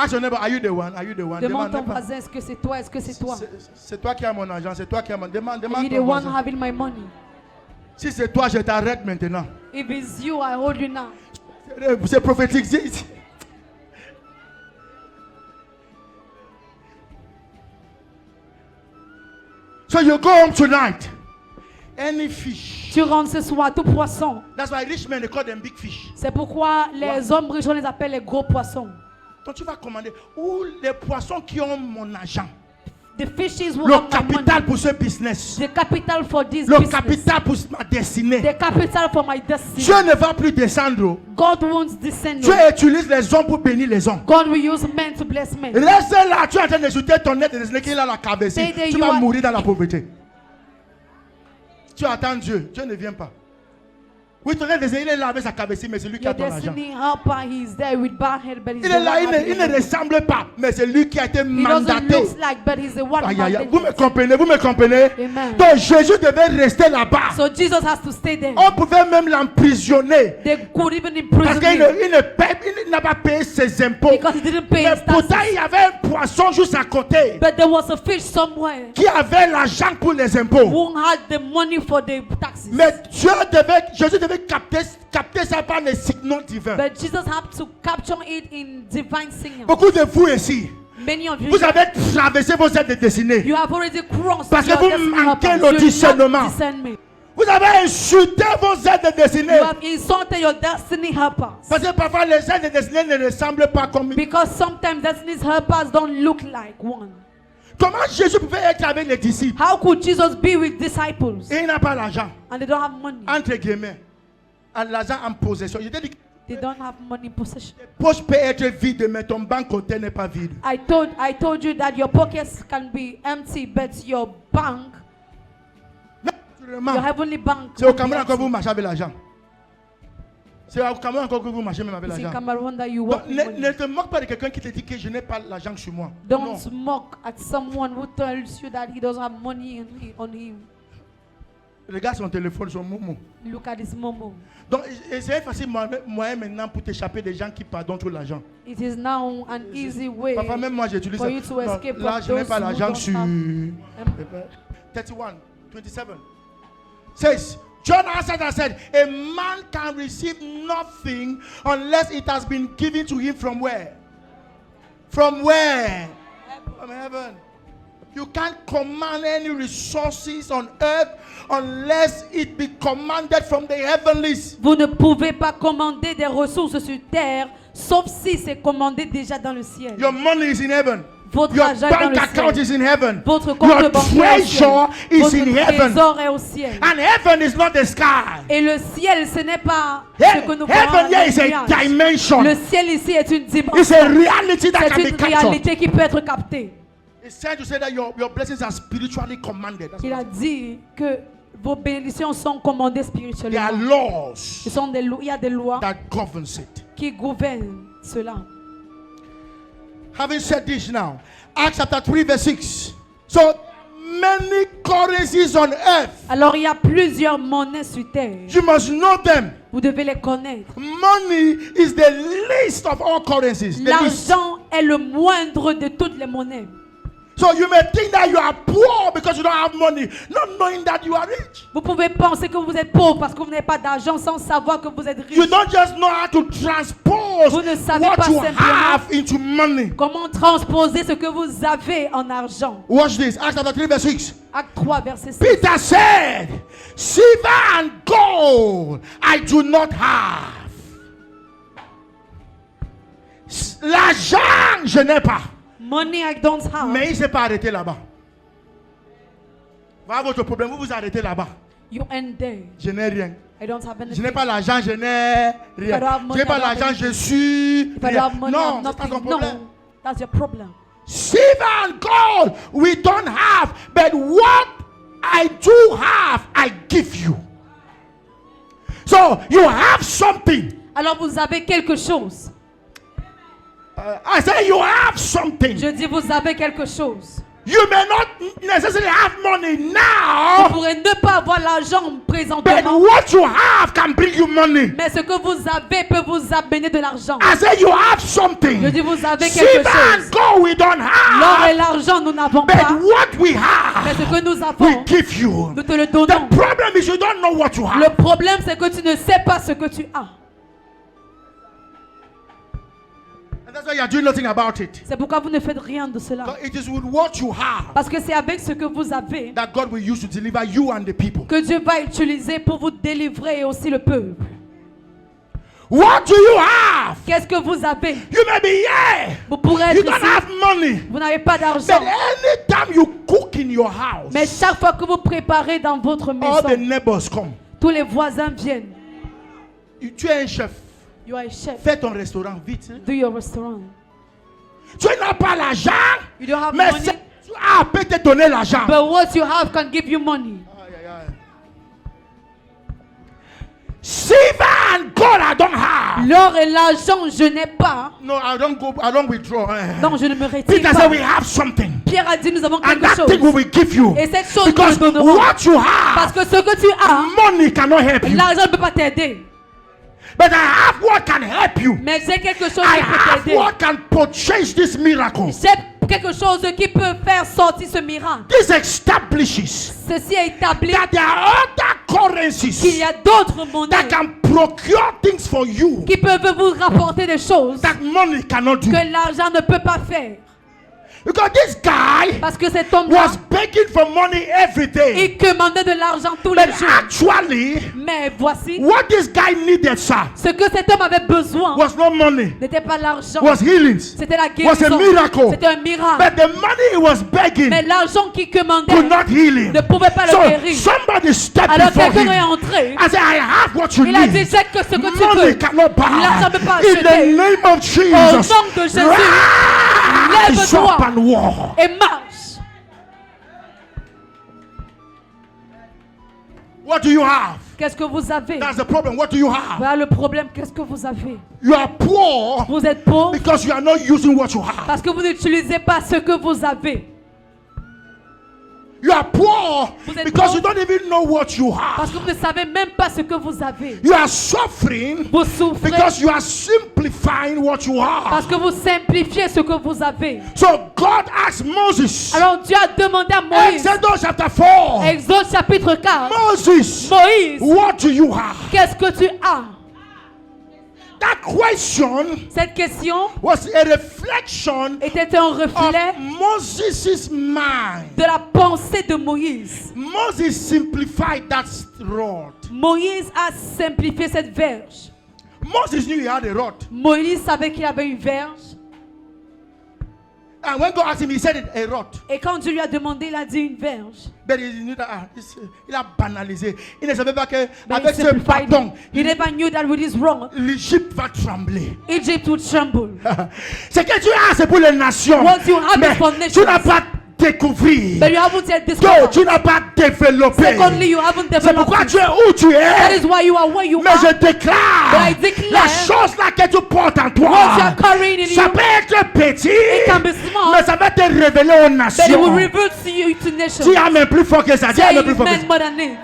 Ask your neighbor, are you the one? Are you the one? Demande ton Demande pas. voisin, est-ce que c'est toi? Est-ce que c'est toi? C'est toi qui as mon argent, c'est toi qui as mon... Demande Are you ton the one voisin. having my money? Si c'est toi, je t'arrête maintenant. If it's you, I hold you now. C'est prophétique. So you go home tonight. Any fish. Tu rentres ce soir, tout poisson. That's why rich men, they call them big fish. C'est pourquoi les hommes riches, on les appelle les gros poissons. Donc tu vas commander. Ou les poissons qui ont mon argent. The fishes will Le have my capital money. pour ce business. The capital for this Le business. capital pour ma destinée. The capital for my destiny. Dieu ne va plus descendre. God won't descend. Dieu utilise les hommes pour bénir les hommes. God will use men to bless men. Reste là, tu es en train de jeter ton nez de destinée qu'il a la cabesse. Say that Tu you vas are- mourir dans la pauvreté. Tu attends Dieu. Dieu ne vient pas. Oui, ton nez de destinée, il est là avec sa cabesse, mais c'est lui qui Your a ton argent. destiny helper, he's there with bald head, but he's Il the est là, one il having ne it. ressemble pas, mais c'est lui qui a été He doesn't mandaté. look like, but he's the one Aïe, aïe, aïe. mandated. Vous me comprenez, vous me comprenez? Amen. Donc Jésus devait rester là-bas. So Jesus has to stay there. On pouvait même l'emprisonner. They could even Parce imprison qu'il him il n'a pas payé ses impôts. because he didn't pay Mais his pourtant, taxes. il y avait un poisson juste à côté But there was a fish somewhere qui avait l'argent pour les impôts. who had the money for the taxes. Mais Jésus devait capter ça par les signaux divins. But Jesus had to capture it in divine signals. Beaucoup de vous ici, Many of you, vous avez traversé vos aides de destinée. you have already crossed Parce que your vous destiny manquez helpers. le You lack discernement. discernment. Vous avez insulté vos aides de destinée. You have insulted your destiny helpers. Parce que parfois les aides de destinée ne ressemblent pas comme... Because sometimes destiny's helpers don't look like one. Comment Jésus pouvait être avec les disciples How could Jesus be with disciples et il n'a pas l'argent? and they don't have money? Entre guillemets. L'argent en possession. Je t'ai dit que They don't have money in possession. tes poches peuvent être vides, mais ton banque compte n'est pas vide. I told you that your pockets can be empty, but your bank, Mais naturellement, your heavenly bank, c'est au will be Cameroun encore que empty. vous marchez avec l'argent. C'est au Cameroun encore que vous marchez même avec It's in l'argent. Cameroon that you Donc, work with ne money. te moque pas de quelqu'un qui te dit que je n'ai pas l'argent sur moi. Non. Don't mock at someone who tells you that he doesn't have money on him. Regarde son téléphone, son momo. Look at his momo. Donc, c'est un facile moyen maintenant pour t'échapper des gens qui pardonnent tout l'argent. It is now an easy way Parfois, même moi, j'utilise for ça. you to Non, escape là, from je n'ai those pas who l'argent don't sur... have. 31, 27. Says, John answered and said, a man can receive nothing unless it has been given to him from where? From where? From heaven. You can't command any resources on earth unless it be commanded from the heavenlies. Vous ne pouvez pas commander des ressources sur terre, sauf si c'est commandé déjà dans le ciel. Your money is in heaven. Votre Your argent est dans bank le account ciel. is in heaven. Votre compte Your bancaire est au ciel. treasure is Votre in heaven. trésor est au ciel. And heaven is not the sky. Et le ciel, ce n'est pas He- ce que nous heaven voyons here dans is les a nuages. dimension. Le ciel ici est une It's a dimension. reality that can C'est be une captured. réalité qui peut être captée. It's trying to say that your blessings are spiritually commanded. That's Il what a dit que vos bénédictions sont commandées there are spirituellement. laws Il y a des lois that governs it. qui gouvernent cela. Having said this now, Acts chapter 3 verse 6. So many currencies on earth. Alors il y a plusieurs monnaies sur terre. You must know them. Vous devez les connaître. Money is the least of all currencies. The least. L'argent est le moindre de toutes les monnaies. So you may think that you are poor because you don't have money, not knowing that you are rich. Vous pouvez penser que vous êtes pauvre parce que vous n'avez pas d'argent sans savoir que vous êtes You riche. don't just know how to transpose Vous ne savez what pas you simplement have into money. comment transposer ce que vous avez en argent. Watch this. Acts chapter 3 verse 6. Acte 3, verset 6. Peter said, silver and gold I do not have. L'argent, je n'ai pas. Money I don't have. Mais il ne s'est pas arrêté là-bas. Voilà votre problème. Vous vous arrêtez là-bas. You end there. Je n'ai rien. I don't have Je anything. n'ai pas l'argent, je n'ai rien. I don't have Je money, n'ai pas I don't have l'argent, je suis If I don't rien. have money, I Non, have c'est pas nothing. ton problème. No, that's your problem. Silver and gold we don't have, but what I do have, I give you. So you have something. Alors vous avez quelque chose. I say you have something. Je dis vous avez quelque chose. You may not necessarily have money Vous now, pourrez ne pas avoir l'argent but présentement, what you have can bring you money. mais ce que vous avez peut vous amener de l'argent. I say you have something. Je dis vous avez quelque Silver and chose. gold we don't L'or et have, l'argent nous n'avons but pas, what we mais have, ce que nous we avons, give you. nous te le The donnons. problem is you don't know what you have. Le problème c'est que tu ne sais pas ce que tu as. And that's why you are doing nothing about it. C'est pourquoi vous ne faites rien de cela. So it is with what you have Parce que c'est avec ce que vous avez that God will use to deliver you and the people. que Dieu va utiliser pour vous délivrer et aussi le peuple. What do you have? Qu'est-ce que vous avez? You may be here. Vous pourrez You être don't ici, have money. vous n'avez pas But d'argent. anytime you cook in your house, Mais chaque fois que vous préparez dans votre all the maison, neighbors come. tous les voisins viennent. Tu es un chef. You are a chef. Fais ton restaurant vite. Hein. Do your restaurant. Tu n'as pas l'argent, You don't have mais money, tu as peut te donner l'argent. but what you have can give you money. Aïe, aïe, aïe. Silver and gold I don't have. L'or et l'argent, je n'ai pas. No, I don't withdraw. Non, je ne me retire Peter pas. said we have something. Pierre a dit, nous avons And quelque that thing we chose. will give you. Et cette chose, Because nous le donnerons. what you Parce have, que ce que tu as, money cannot help you. l'argent ne peut pas t'aider. But I have what can help you. Mais j'ai quelque chose I qui peut have t'aider. what can purchase this miracle. J'ai quelque chose qui peut faire sortir ce miracle. This establishes Ceci est établi that there are other qu'il currencies y a d'autres monnaies that can procure things for you qui peuvent vous rapporter des choses that money cannot do. que l'argent ne peut pas faire. Because this guy Parce que cet homme-là, was begging for money every day. il demandait de l'argent tous les But jours. actually, Mais voici, what this guy needed, sir, ce que cet homme avait besoin was not money, n'était pas l'argent. was healings. C'était la Was a guérison. miracle. C'était un miracle. But the money he was begging Mais l'argent qu'il demandait could not heal him. ne pouvait pas le So guérir. somebody stepped Alors before quelqu'un est him. entré. I said, I have what you Il a dit, need. j'ai que ce que tu Money peux. cannot buy. L'argent ne peut pas In the acheter. name of Au Jesus, nom de Jésus, rise lève-toi up and walk. et marche. What do you have? Qu'est-ce que vous avez? That's the problem. What do you have? Voilà le problème. Qu'est-ce que vous avez? You are poor Vous êtes pauvre because you are not using what you have. parce que vous n'utilisez pas ce que vous avez. You are poor Vous êtes because you pauvre. don't even know what you Parce have. que vous ne savez même pas ce que vous avez. You are suffering Vous souffrez because you are simplifying what you parce have. que vous simplifiez ce que vous avez. So God asked Moses, Alors Dieu a demandé à Moïse, Exodus chapter 4, Exode chapitre 4, Moses, Moïse, what do you have? qu'est-ce que tu as? That question Cette question was a reflection était un reflet of Moses' mind. de la pensée de Moïse. Moses simplified that rod. Moïse a simplifié cette verge. Moses knew he had a rod. Moïse savait qu'il avait une verge. And when God asked him, he said it, a rod. Et quand Dieu lui a demandé, il a dit une verge. But he knew that, il a banalisé. Il ne savait pas que But avec he ce simplified bâton, it. He never knew that with his rod, l'Égypte va trembler. Egypt would tremble. Ce que tu as, c'est pour les nations. What you have Mais is for tu nations. n'as pas découvert. But you haven't yet Que discovered. tu n'as pas développé. Secondly, you haven't C'est pourquoi developed. tu es où tu That es. is why you are where you Mais are. je déclare, But I declare, la chose là que tu portes en what you toi, are carrying in ça you, peut être petit, it can be small, mais ça va te révéler aux but it will nations. reveal to you to nations. Dis amen plus fort que ça. Dis Say amen plus fort que ça. amen more than it.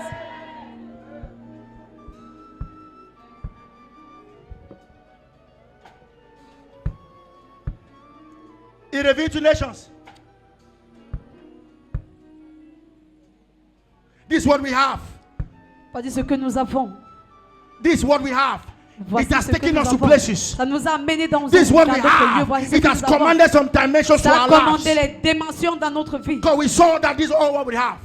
Il revient to nations. This is what we have. Voici ce que nous avons. This is what we have. Voici It has ce que taken nous us to avons. places. Ça nous a amenés dans This is what we d'autres lieux. have. Voici ce It que has nous avons. commanded some dimensions to Ça a our lives. commandé les dimensions dans notre vie. Because we saw that this is all what we have.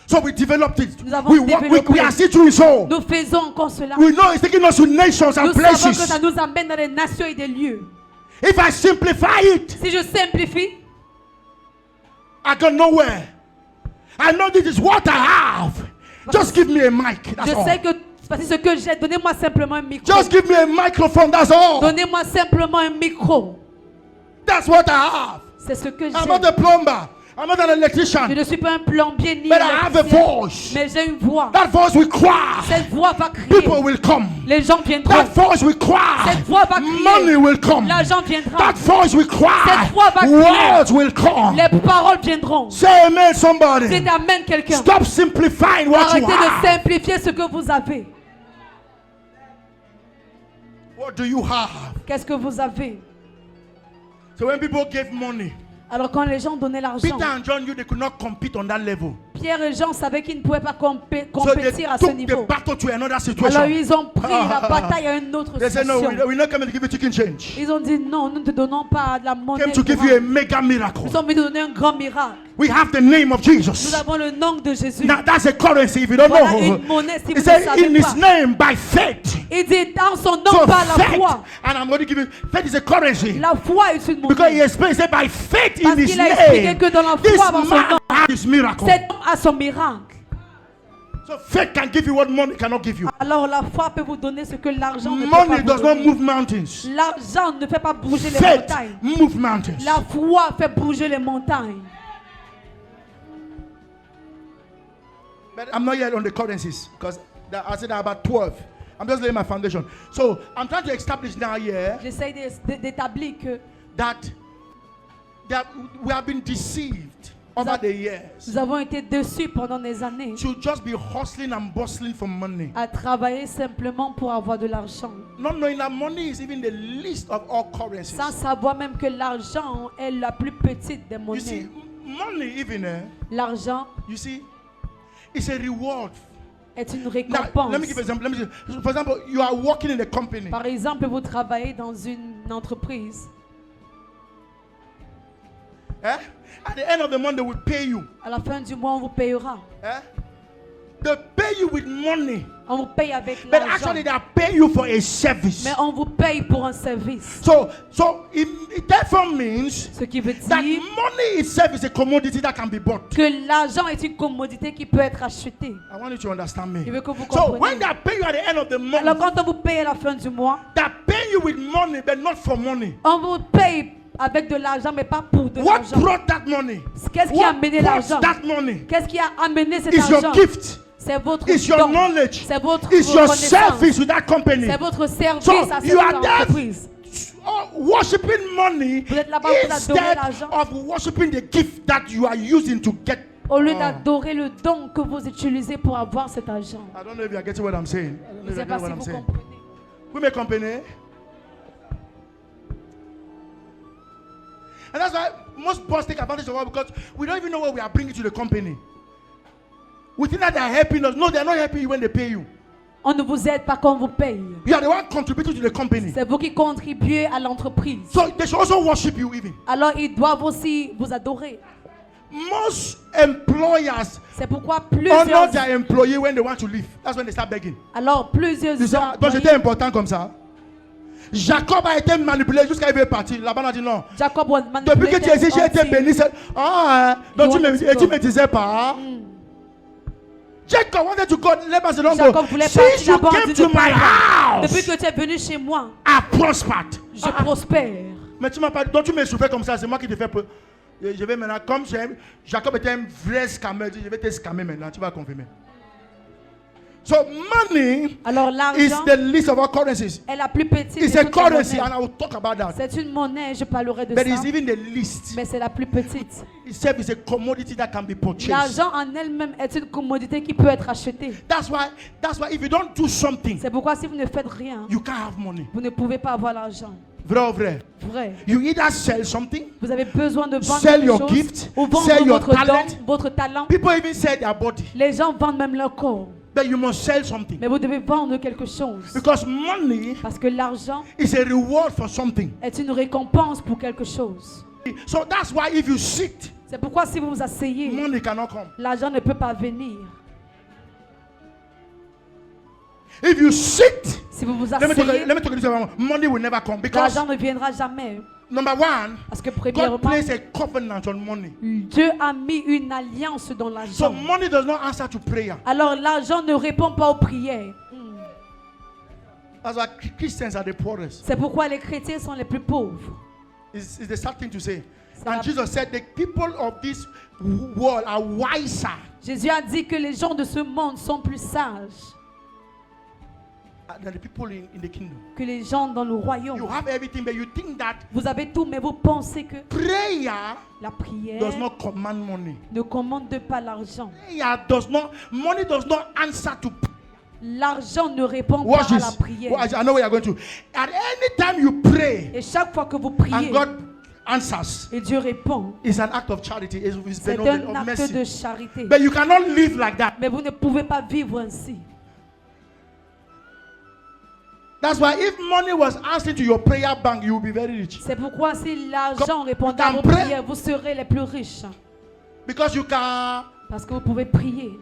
So we developed it. Nous avons We développé. are still doing so. Nous faisons encore cela. We know it's taking us to nations and Nous savons que places. ça nous amène dans des nations et des lieux. If I simplify it, Si je simplifie, I go nowhere. I know this is what I have. Just give me a mic. That's je all. sais que voici ce que j'ai. Donnez-moi simplement un micro. Just give me a microphone. That's all. Donnez-moi simplement un micro. That's what I have. C'est ce que I'm not j'ai. a plumber. I'm not an Je electrician. ne suis pas un plombier ni But I have a électricien, voice. mais j'ai une voix. That voice will cry. Cette voix va crier. People will come. Les gens viendront. That voice will cry. Cette voix va crier. Money will come. L'argent viendra. That voice will cry. Cette voix va crier. Words will come. Les paroles viendront. Say amen, somebody. Dites amen quelqu'un. Stop simplifying what Arrêtez you de have. simplifier ce que vous avez. What do you have? Qu'est-ce que vous avez? So when people gave money, Alors quand les gens donnaient l'argent, Peter and John knew they could not compete on that level. Pierre et Jean savaient qu'ils ne pouvaient pas So they compétir à ce took the niveau. battle to another situation. Alors ils ont pris la bataille à une autre They said, no, situation. we're not coming to give you chicken change. Ils ont dit non, nous ne te donnons pas de la monnaie. Came to give you a mega miracle. Nous sommes venus donner un grand miracle. We have the name of Nous Jesus. avons le nom de Jésus. Now that's a currency if you don't Voilà know. une monnaie si He vous ne said, savez in his pas. name, by faith. Il dit dans son nom So par la faith, foi. and I'm going to give you, faith is a currency. La foi est une Because he monnaie. explained, he said, by faith in Parce his qu'il a expliqué name, que dans la this foi dans son man nom, had his miracle. cet homme a son miracle. So faith can give you what money cannot give you. Alors la foi peut vous donner ce que l'argent ne peut pas Money vous does not donner. move mountains. L'argent ne fait pas bouger les Faith montagnes. move mountains. La foi fait bouger les montagnes. But I'm not yet on the currencies because I said there are about 12. I'm just laying my foundation. So I'm trying to establish now here J'essaie d'établir que that we have been deceived over the years nous avons été déçus pendant des années to just be hustling and bustling for money. à travailler simplement pour avoir de l'argent, Not knowing that money is even the least of all currencies. sans savoir même que l'argent est la plus petite des You monnaies. see, money even, L'argent you see, it's a reward. est une Now, récompense. let me give an example. For example, you are working in a company. Par exemple, vous travaillez dans une entreprise. Eh? At the end of the month, they will pay you. À la fin du mois, on vous payera. Eh? They pay you with money. On vous paye avec But l'argent. actually, they are paying you for a service. Mais on vous paye pour un service. So it therefore means Ce qui veut that dire money itself is a commodity that can be bought. que l'argent est une commodité qui peut être achetée. I want you to understand me. Je veux que vous So compreniez. when they pay you at the end of the Alors month, quand on vous paye à la fin du mois, they're paying you with money, but not for money. on vous paye avec de l'argent, mais pas pour de What l'argent. brought that money? Qu'est-ce qui a What amené brought l'argent? that money? Qu'est-ce qui a amené cet It's your argent? gift. C'est votre It's your don. knowledge. C'est votre It's your connaissance. service with that company. C'est votre service So à you are cette there entreprise. worshiping money Vous êtes là-bas pour adorer instead l'argent. of worshiping the gift that you are using to get. Au lieu d'adorer le don que vous utilisez pour avoir cet argent. I don't know if you are getting what I'm saying. I don't know Je if ne you sais are pas getting what si I'm vous saying. comprenez. We make company. And that's why most boss take advantage of us because we don't even know what we are bringing to the company. We think that they are helping us. No, they are not helping you when they pay you. On ne vous aide pas quand on vous paye. You are the one contributing to the company. C'est vous qui contribuez à l'entreprise. So they should also worship you even. Alors ils doivent aussi vous adorer. Most employers C'est pourquoi honor plusieurs, their employee when they want to leave. That's when they start begging. alors plusieurs Tu sais, donc employés- c'était important comme ça. Jacob a été manipulé jusqu'à il veut partir. Laban a dit non. Jacob was Depuis manipulated que tu existes, j'ai été until- béni. Donc You wanted to tu go. me disais pas. Jacob wanted to go. Laban said, don't Jacob go. voulait Since partir, you Laban came dit to de my pas. Depuis house, que tu es venu chez moi, I prospered. je prospère. Mais tu m'as pas dit, donc tu me souffrais comme ça, c'est moi qui te fais peu. Je vais maintenant, comme Jacob était un vrai scammer, je vais te scammer maintenant, tu vas confirmer. So money Alors is l'argent the least of all currencies. est la plus petite It's de a toutes les currency, monnaies. and I will talk about that. C'est une monnaie, je parlerai de But ça, it's even the least. mais c'est la plus petite. Itself is a commodity that can be purchased. L'argent en elle-même est une commodité qui peut être achetée. That's why if you don't do something, C'est pourquoi si vous ne faites rien, you can't have money. vous ne pouvez pas avoir l'argent. Vrai ou vrai? Vrai. You either sell something, Vous avez besoin de vendre Sell quelque your chose gift, ou vendre sell your votre talent. don, votre talent. people even sell their body, Les gens vendent même leur corps. but you must sell something. Mais vous devez vendre quelque chose. Because money Parce que l'argent is a reward for something. est une récompense pour quelque chose. So that's why if you sit, C'est pourquoi si vous vous asseyez, money cannot come. l'argent ne peut pas venir. If you sit, Si vous vous let me asseyez, talk this about money will never come because l'argent ne viendra jamais. number one, Parce que God premièrement, placed a covenant on money. Dieu a mis une alliance dans So l'argent. money does not answer to prayer. Alors l'argent ne répond pas aux prières. That's why Christians are the poorest. C'est pourquoi les chrétiens sont les plus pauvres. It's the sad thing to say. And Jesus said, the people of this world are wiser Jésus a dit que les gens de ce monde sont plus sages than the people in the kingdom. que les gens dans le royaume. You have everything, but you think that Vous avez tout, mais vous pensez que prayer la prière does not command money. ne commande pas l'argent. Money does not answer to prayer. L'argent ne répond Watch pas à la this. prière. Watch, I know where you're going to. At any time you pray Et chaque fois que vous and priez God answers, et Dieu répond, it's an act of charity. It's c'est benevolent, un of acte mercy. de charité. But you cannot live like that. Mais vous ne pouvez pas vivre ainsi. That's why if money was answering to your prayer bank, you will be very rich. C'est pourquoi si l'argent répondait you à can vos pray. prières, vous serez les plus riches. Because you can. Parce que vous pouvez prier.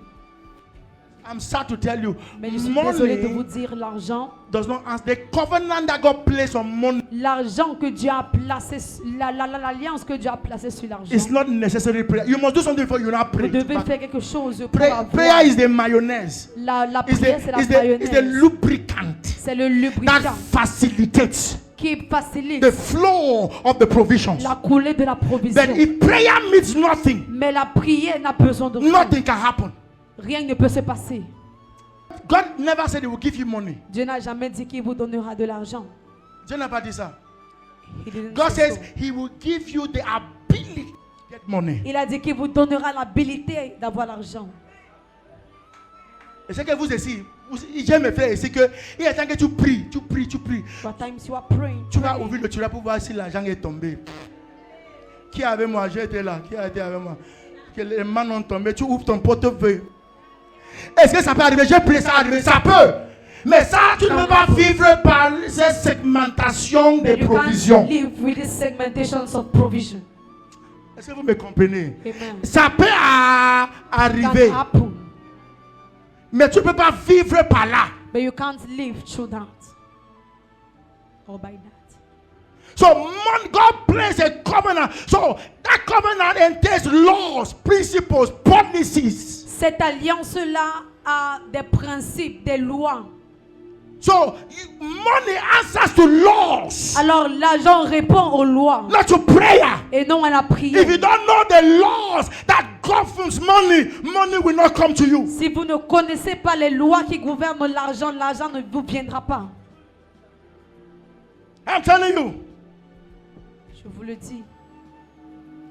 I'm sad to tell you, Mais je suis désolé de vous money dire, l'argent, does not answer. The covenant that God placed on money l'argent que Dieu a placé, l'alliance que Dieu a placée sur l'argent. is not necessary prayer. You must do something before you not pray. Vous devez faire quelque chose pour Prayer avoir. is the mayonnaise. La It's prière, c'est la it's the mayonnaise. lubricant C'est le that lubrifiant facilitates qui facilite the flow of the provisions. la coulée de la But provision. if prayer means nothing, Mais la prière n'a besoin de rien. nothing can happen. Rien ne peut se passer. God never said He will give you money. Dieu n'a jamais dit qu'il vous donnera de l'argent. Dieu n'a pas dit ça. Il didn't God say says so. He will give you the ability to get money. Il a dit qu'il vous donnera l'habilité d'avoir l'argent. Et c'est que vous ici, j'aime me faire ici que il y a temps que tu pries. What times you are praying, Tu vas praying. ouvrir le tiroir pour voir si l'argent est tombé. Qui est avec moi? J'ai été là. Qui a été avec moi? Que les mains ont tombé. Tu ouvres ton portefeuille. Est-ce que ça peut arriver? J'ai prié, ça arrive. Ça peut. Mais ça, tu ne peux pas vivre par cette segmentation des But you provisions. can't live with these segmentations of provision. Est-ce que vous me comprenez? Amen. Ça peut arriver. Can happen, Mais tu ne peux pas vivre par là. but you can't live through that or by that. So God placed a covenant. So that covenant entails laws, principles, policies. Cette alliance-là a des principes, des lois. So money answers to laws, Alors l'argent répond aux lois not to prayer. et non à la If you prière. don't know the laws that governs money, money will not come to you. Si vous ne connaissez pas les lois qui gouvernent l'argent, l'argent ne vous viendra pas. I'm telling you, Je vous le dis.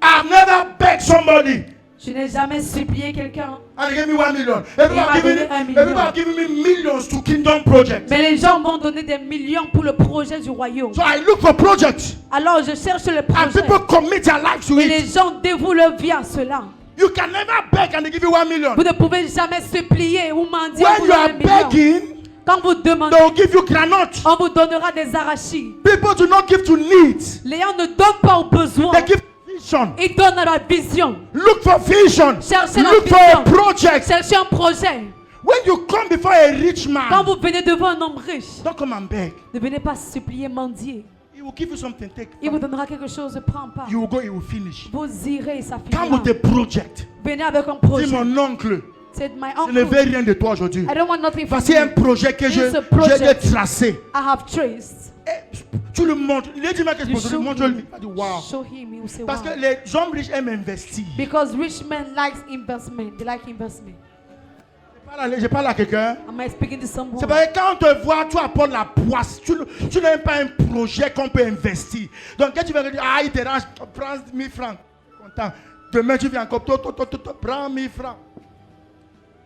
I've never begged somebody Je n'ai jamais supplié quelqu'un. and they gave me 1 million. Il m'a donné 1 million. Everybody giving me millions to kingdom projects. Mais les gens m'ont donné des millions pour le projet du royaume. So I look for projects Alors je cherche le and projet. people commit their life to Et les it. gens dévouent leur vie à cela. You can never beg and they give you 1 million. Vous ne pouvez jamais supplier ou mendier When pour you are 1 million. begging, Quand vous demandez, they will give you granite. on vous donnera des arachides. People do not give to needs. Les gens ne donnent pas aux besoins. They give vision. Ils donnent à la vision. Look for vision. Cherchez la Look for a vision. project. Cherchez un projet. When you come before a rich Quand man, vous venez devant un homme riche, don't come and beg. ne venez pas supplier, mendier. He will give you something. Take. Il vous donnera quelque chose, prends pas. You will go. He will finish. Vous irez, ça Come finira. with a project. Venez avec un Dis projet. mon oncle, C'est my je ne veux uncle. rien de toi aujourd'hui. I don't want nothing from Voici un you. projet que It's a project. j'ai tracé. I have traced. Et tu le montres. Il dit qu'est-ce You que tu show montre-lui. him. Il dit wow. Show him. He will say, Parce que wow. les hommes riches aiment investir. Because rich men like investment. They like investment. Je parle à quelqu'un. Am I speaking to someone? C'est parce que quand on te voit, tu apportes la poisse. Tu n'aimes pas un projet qu'on peut investir. Donc, quand tu vas dire, ah, il te range, prends 1000 francs. Content. Demain, tu viens encore, prends 1000 francs.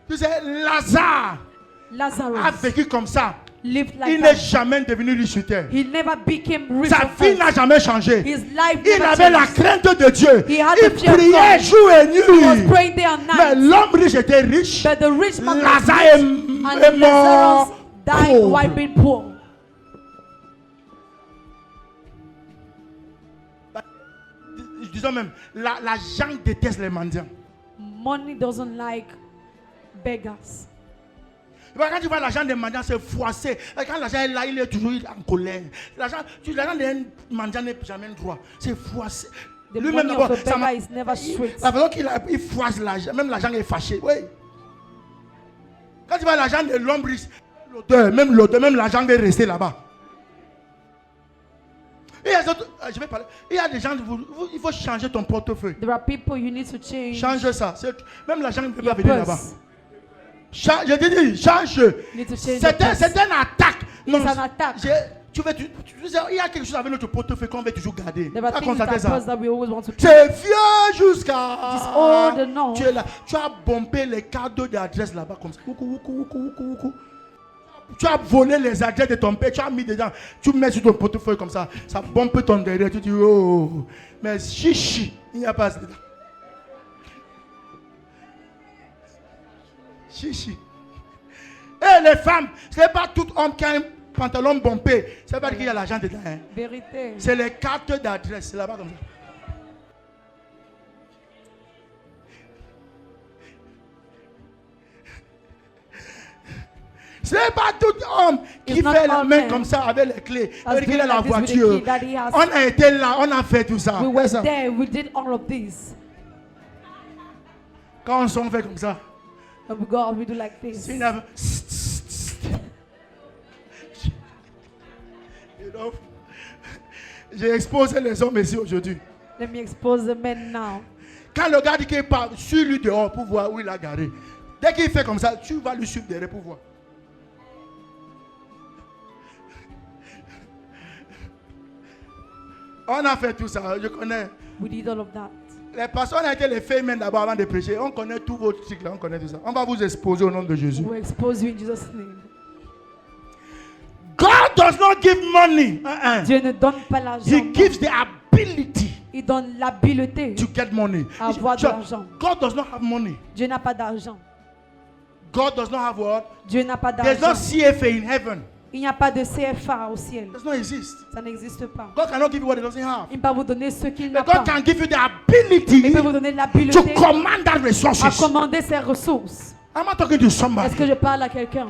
Tu sais, Lazare a Lazarus vécu comme ça. lived Il like n'est that. jamais devenu riche sur terre. He never became rich. Sa on vie earth. n'a jamais changé. His life Il never avait la changed. crainte de Dieu. He had Il the fear of priait God. jour et He was nuit. praying day and Mais night. l'homme riche était riche. But the rich man was Lazare rich, est and Lazarus mort died pauvre. while being poor. Disons même, la gens déteste les mendiants. Money doesn't like beggars. Quand tu vois l'argent des mendiants, c'est froissé. Et quand l'argent est là, il est toujours en colère. L'argent des mendiants n'est jamais droit. C'est froissé. The Lui-même money d'abord, of a beggar is never straight. la façon qu'il froisse l'argent, même l'argent est fâché. Oui. Quand tu vois l'argent de l'homme riche, l'odeur, même l'argent est resté là-bas. Et les autres, je vais parler. Il y a des gens, il faut changer ton portefeuille. There are people you need to change. Change ça. Même l'argent ne peut pas your venir là-bas. purse. Je te dis, change. You need to change your purse. C'est une attaque. It's an attack. Il y a quelque chose avec notre portefeuille qu'on veut toujours garder. There are T'as things in constaté our ça? purse that we always want to keep. C'est vieux jusqu'à. It is old and now. Tu es là. Tu as bombé les cadeaux d'adresse là-bas comme ça. Coucou. Tu as volé les adresses de ton père. Tu as mis dedans. Tu mets sur ton portefeuille comme ça. Ça bombe ton derrière. Tu dis oh. Mais chichi. Il n'y a pas ça dedans. Chichi. Et les femmes, ce n'est pas tout homme qui a un pantalon bombé. C'est pas dire qu'il y a l'argent dedans. Hein. Vérité. C'est les cartes d'adresse. C'est là-bas comme ça. Ce n'est pas tout homme qui It's fait not la all main men comme ça avec les clés. as Avec qu'il a doing la like this with the voiture. key that he has. On a été là, on a fait tout ça. We C'est were ça. there. We did all of this. Quand on fait comme ça, And we go out, we do like this. c'est une... You know, j'ai exposé les hommes ici aujourd'hui. Let me expose the men now. Quand le gars dit qu'il part, suis lui dehors pour voir où il a garé. Dès qu'il fait comme ça, tu vas lui suivre derrière pour voir. On a fait tout ça, je connais. We did all of that. Les personnes ont été les femmes d'abord avant de prêcher. On connaît tous vos trucs là, on connaît tout ça. On va vous exposer au nom de Jésus. We expose you in Jesus' name. God does not give money. Dieu ne donne pas l'argent. He gives the ability Il donne l'habileté. to get money. Avoir de l'argent. God does not have money. Dieu n'a pas d'argent. God does not have what? Dieu n'a pas There's no d'argent. CFA in heaven. Il n'y a pas de CFA au ciel. It does not exist. Ça n'existe pas. God cannot give you what he doesn't have. Il ne peut pas vous donner ce qu'il But n'a pas. God can give you the Il ability peut vous donner to l'habileté command that à resources. commander ses ressources. Am I talking to somebody? Est-ce que je parle à quelqu'un?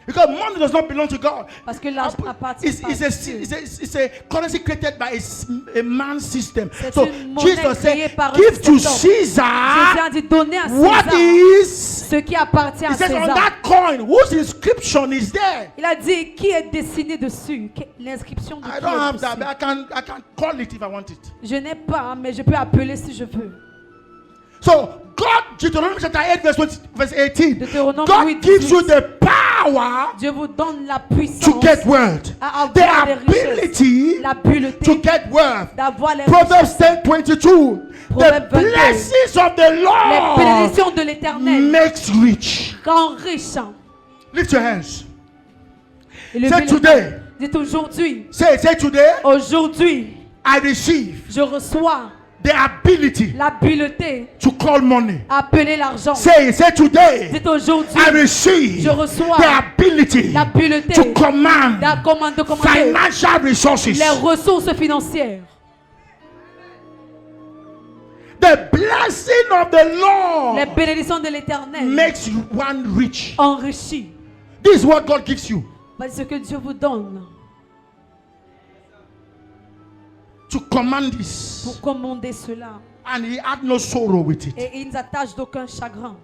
Because money does not belong to God. Parce que l'argent appartient It's, pas it's, à a, Dieu. it's a currency created by a man's system. C'est So une monnaie Jesus créée said, par un give to système. Jésus Caesar a dit donner à what César is. ce qui appartient à He says on César. that coin, whose inscription is there? Il a dit qui est dessiné dessus. L'inscription de I qui don't est have that, dessus. but I can call it if I want it. Je n'ai pas, mais je peux appeler si je veux. So God, Deuteronomy chapter 8, verse 18. Deutéronome God 8, gives you 18. the power Dieu vous donne la to puissance get wealth, à the avoir des richesses, ability to l'habileté get wealth. d'avoir les Proverbs richesses. 10:22. The Proverbe 22. blessings of the Les Lord bénédictions de l'Éternel makes rich. rend riche. Lift your hands. Et le Say bénédiction- today. Dites aujourd'hui. Say today. Aujourd'hui, I receive je reçois the ability l'habileté to call money. à appeler l'argent. Say today. Dites aujourd'hui, I receive je reçois the ability l'habileté to command de commander financial resources. les ressources financières. The blessing of the Les Lord bénédictions de l'Éternel makes one rich. enrichissent. This is what God gives you Parce que Dieu vous donne to command this, pour commander cela. and He had no sorrow with it. Et il ne s'attache d'aucun chagrin.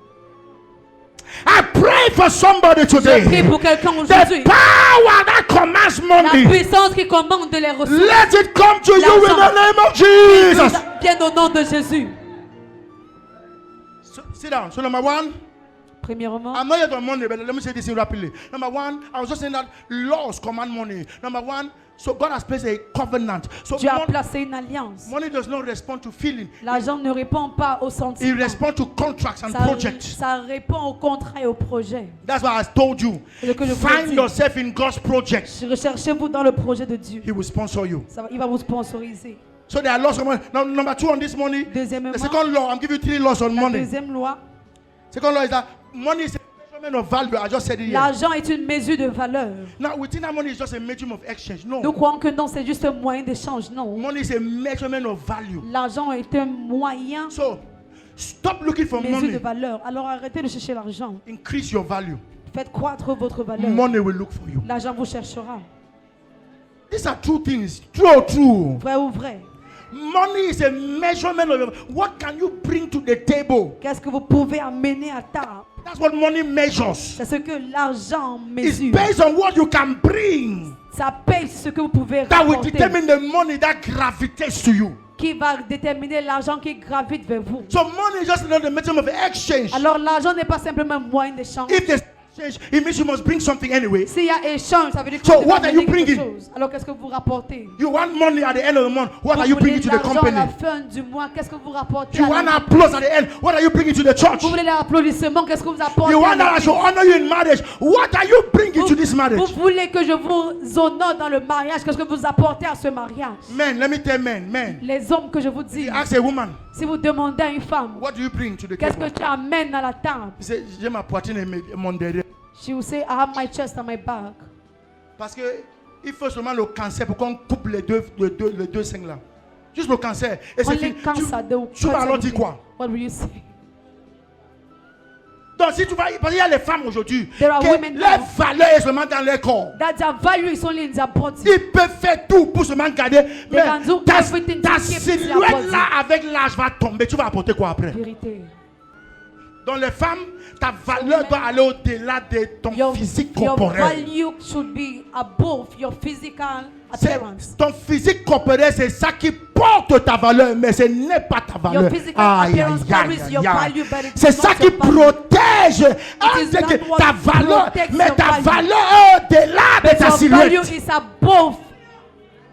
I pray for somebody Je prie today. pour quelqu'un The aujourd'hui. power that commands La money, puissance qui commande les ressources let it come to you in the name of Jesus. vienne au nom de Jésus. So, sit down. So number one, Premièrement, I'm not yet on money, but let me say this rapidly. Number one, I was just saying that laws command money. Number one, so God has placed a covenant. So Dieu a placé une alliance. money does not respond to feeling. L'argent ne répond pas aux It sentiments. responds to contracts and Ça, projects. ça répond aux contrats et aux projets. That's why I told you. C'est ce que je vous ai Find dit. yourself in God's projects. Recherchez-vous dans le projet de Dieu. He will sponsor you. Il va vous sponsoriser. So there are laws on money. Now, number two on this money. Deuxièmement, The second law, I'm giving you 3 laws on la money. deuxième loi, Second law is that money is a measurement of value. I just said it here. l'argent est une mesure de valeur. Now, within that money is just a measurement of exchange. Nous No. croyons que non, c'est juste un moyen d'échange. Non. Money is a measurement of value. L'argent est un moyen, So, stop looking for mesure de money. valeur. Alors arrêtez de chercher l'argent. Increase your value. Faites croître votre valeur. Money will look for you. L'argent vous cherchera. These are true things. True. Vrai ou vrai? Money is a measurement of what can you bring to the table. Qu'est-ce que vous pouvez amener à table? That's what money measures. C'est ce que l'argent It's mesure. based on what you can bring. Ça paye ce que vous pouvez That will rapporter, determine the money that gravitates to you. qui va déterminer l'argent qui gravite vers vous. So money is just not the medium of exchange. Alors l'argent n'est pas simplement un moyen d'échange. If there's exchange, it means you must bring something anyway. S'il y a échange, ça veut dire que So vous devez what are you amener quelque bringing? chose. Alors qu'est-ce que vous rapportez? You want money at the end of the month. What Vous are you voulez bringing to the l'argent à company? la fin du mois, qu'est-ce que vous rapportez You à want la- applause at the end. What are you bringing to the church? Vous voulez l'applaudissement, qu'est-ce que vous apportez You à want that I l'église? should honor you in marriage. What are you bringing to this marriage? Vous voulez que je vous honore dans le mariage, qu'est-ce que vous apportez à ce mariage? Men, let me tell men. Les hommes que je vous dis, You ask a woman, si vous demandez à une femme, what do you bring to the qu'est-ce que table? tu amènes à la table? He said, j'ai ma poitrine et mon derrière. She will say, I have my chest and my back. Parce que il faut seulement le cancer pour qu'on coupe les deux seins là. Juste le cancer. Et c'est Only fini. cancer, they will Tu vas cut alors dire everything. quoi? What will you say? Donc si tu vas, parce qu'il y a les femmes aujourd'hui, There are que women leur now. valeur est seulement dans leur corps. That their value is only in their body. Ils peuvent faire tout pour seulement garder. Mais can do ta everything to keep their silhouette body. là avec l'âge va tomber. Tu vas apporter quoi après? Vérité. Donc les femmes, ta valeur doit aller au-delà de ton physique Your corporel. value should be above your physical appearance. Ton physique corporel, c'est ça qui porte ta valeur, mais ce n'est pas ta valeur. Your physical appearance carries your value, but it C'est is ça not qui your value. protège is ta that what valeur, protects mais your ta value. valeur est au-delà de ta Your value silhouette. is above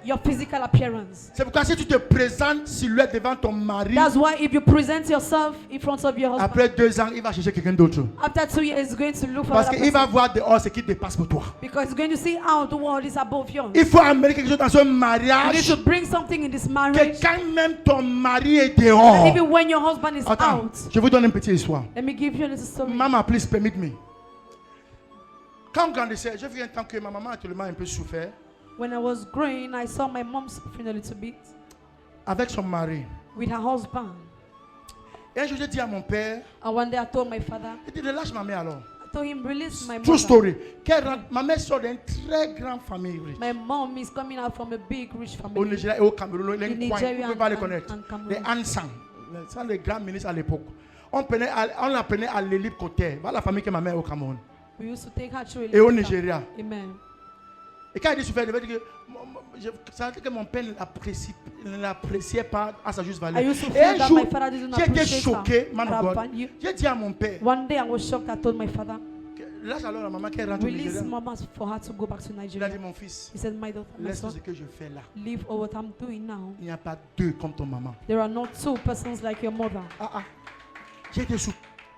your physical appearance. C'est pourquoi si tu te présentes silhouette devant ton mari, That's why if you present yourself in front of your husband, après 2 ans, il va chercher quelqu'un d'autre. after 2 years, he's going to look for Parce another qu'il va person. voir dehors ce qui dépasse pour toi. Because he's going to see how the world is above yours. Il faut amener quelque chose dans ce You need mariage to bring something in this que marriage. quand même ton mari est dehors. Even when your husband is Attends, out. je vous donne une petite histoire. Let me give you a little story. Maman, please permit me. Quand on grandissait, j'ai vu un temps que ma maman a tellement un peu souffert When I was growing, I saw my mom suffering a little bit avec son mari. with her husband. Et un jour, j'ai dit à mon père, And one day I told my father, il dit, relâche ma mère alors. I told him, release my True mother. story. Ma mère sort d'une très grande famille riche. My mom is coming out from a big rich Au family. Nigeria et au Cameroun, les In coins, Nigeria vous pouvez pas les and connaître. Cameroon. Les Ansang, ce sont les grands ministres à l'époque. On l'apprenait à l'élite côté. Voilà la famille que ma mère est au Cameroun. We used to take her to Et au Elika. Nigeria. Amen. Et quand il dit souffert, il veut dire que ça veut dire que mon père ne l'appréciait pas à sa juste valeur. I used to Et feel un that jour, my father didn't j'ai été appreciate choqué, her. man Her of God. value. J'ai dit à mon père, One day I was shocked. I told my father, lâche alors la maman qui rentre au release Nigeria. mama for her to go back to Il a dit, Nigeria. mon fils, He said, my daughter, my laisse tout son, ce que je fais là. leave all what I'm doing now. Il n'y a pas deux comme ton maman. There are not two persons like your mother. J'ai été sous.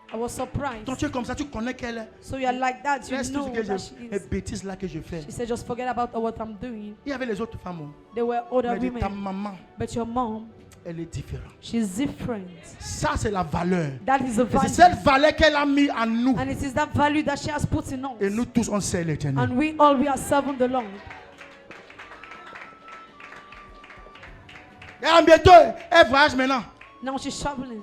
I was surprised. Quand tu es comme ça, tu connais qu'elle est. So you're like that, you Laisse tout know ce que that she les is. bêtises là que je fais. She said, just forget about what I'm doing. Il y avait les autres femmes. There were other Mais ta women, maman, but your mom, elle est différente. she's different. Ça, c'est la valeur. That is a Et c'est value. cette valeur qu'elle a mis en nous. And it is that value that she has put in Et us. nous tous, on sait l'éternel. And we are serving the Lord. Et bientôt, elle voyage maintenant Now she's traveling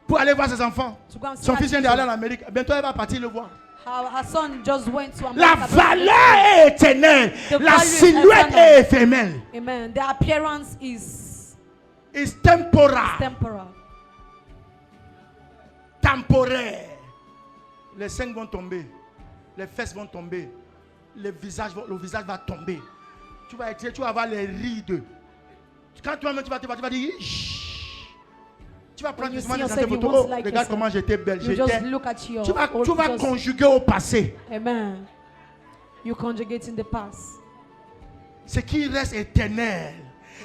pour aller voir ses enfants. to go and see Son her fils vient children. d'aller en Amérique. Bientôt, elle va partir le voir. Her son just went to La America. valeur est éternelle. The La value is silhouette eternal. est éphémère. Amen. The appearance is It's temporal. temporal. Temporaire. Les seins vont tomber. Les fesses vont tomber. Le visage va tomber. Tu vas avoir les rides. Quand toi-même tu vas dire, Chut. Tu vas prendre When you justement see des yourself, you photos. won't Oh, like regarde yourself. comment j'étais belle. You just look at your Tu vas just- conjuguer au passé. Amen. You conjugate in the past. Ce qui reste éternel,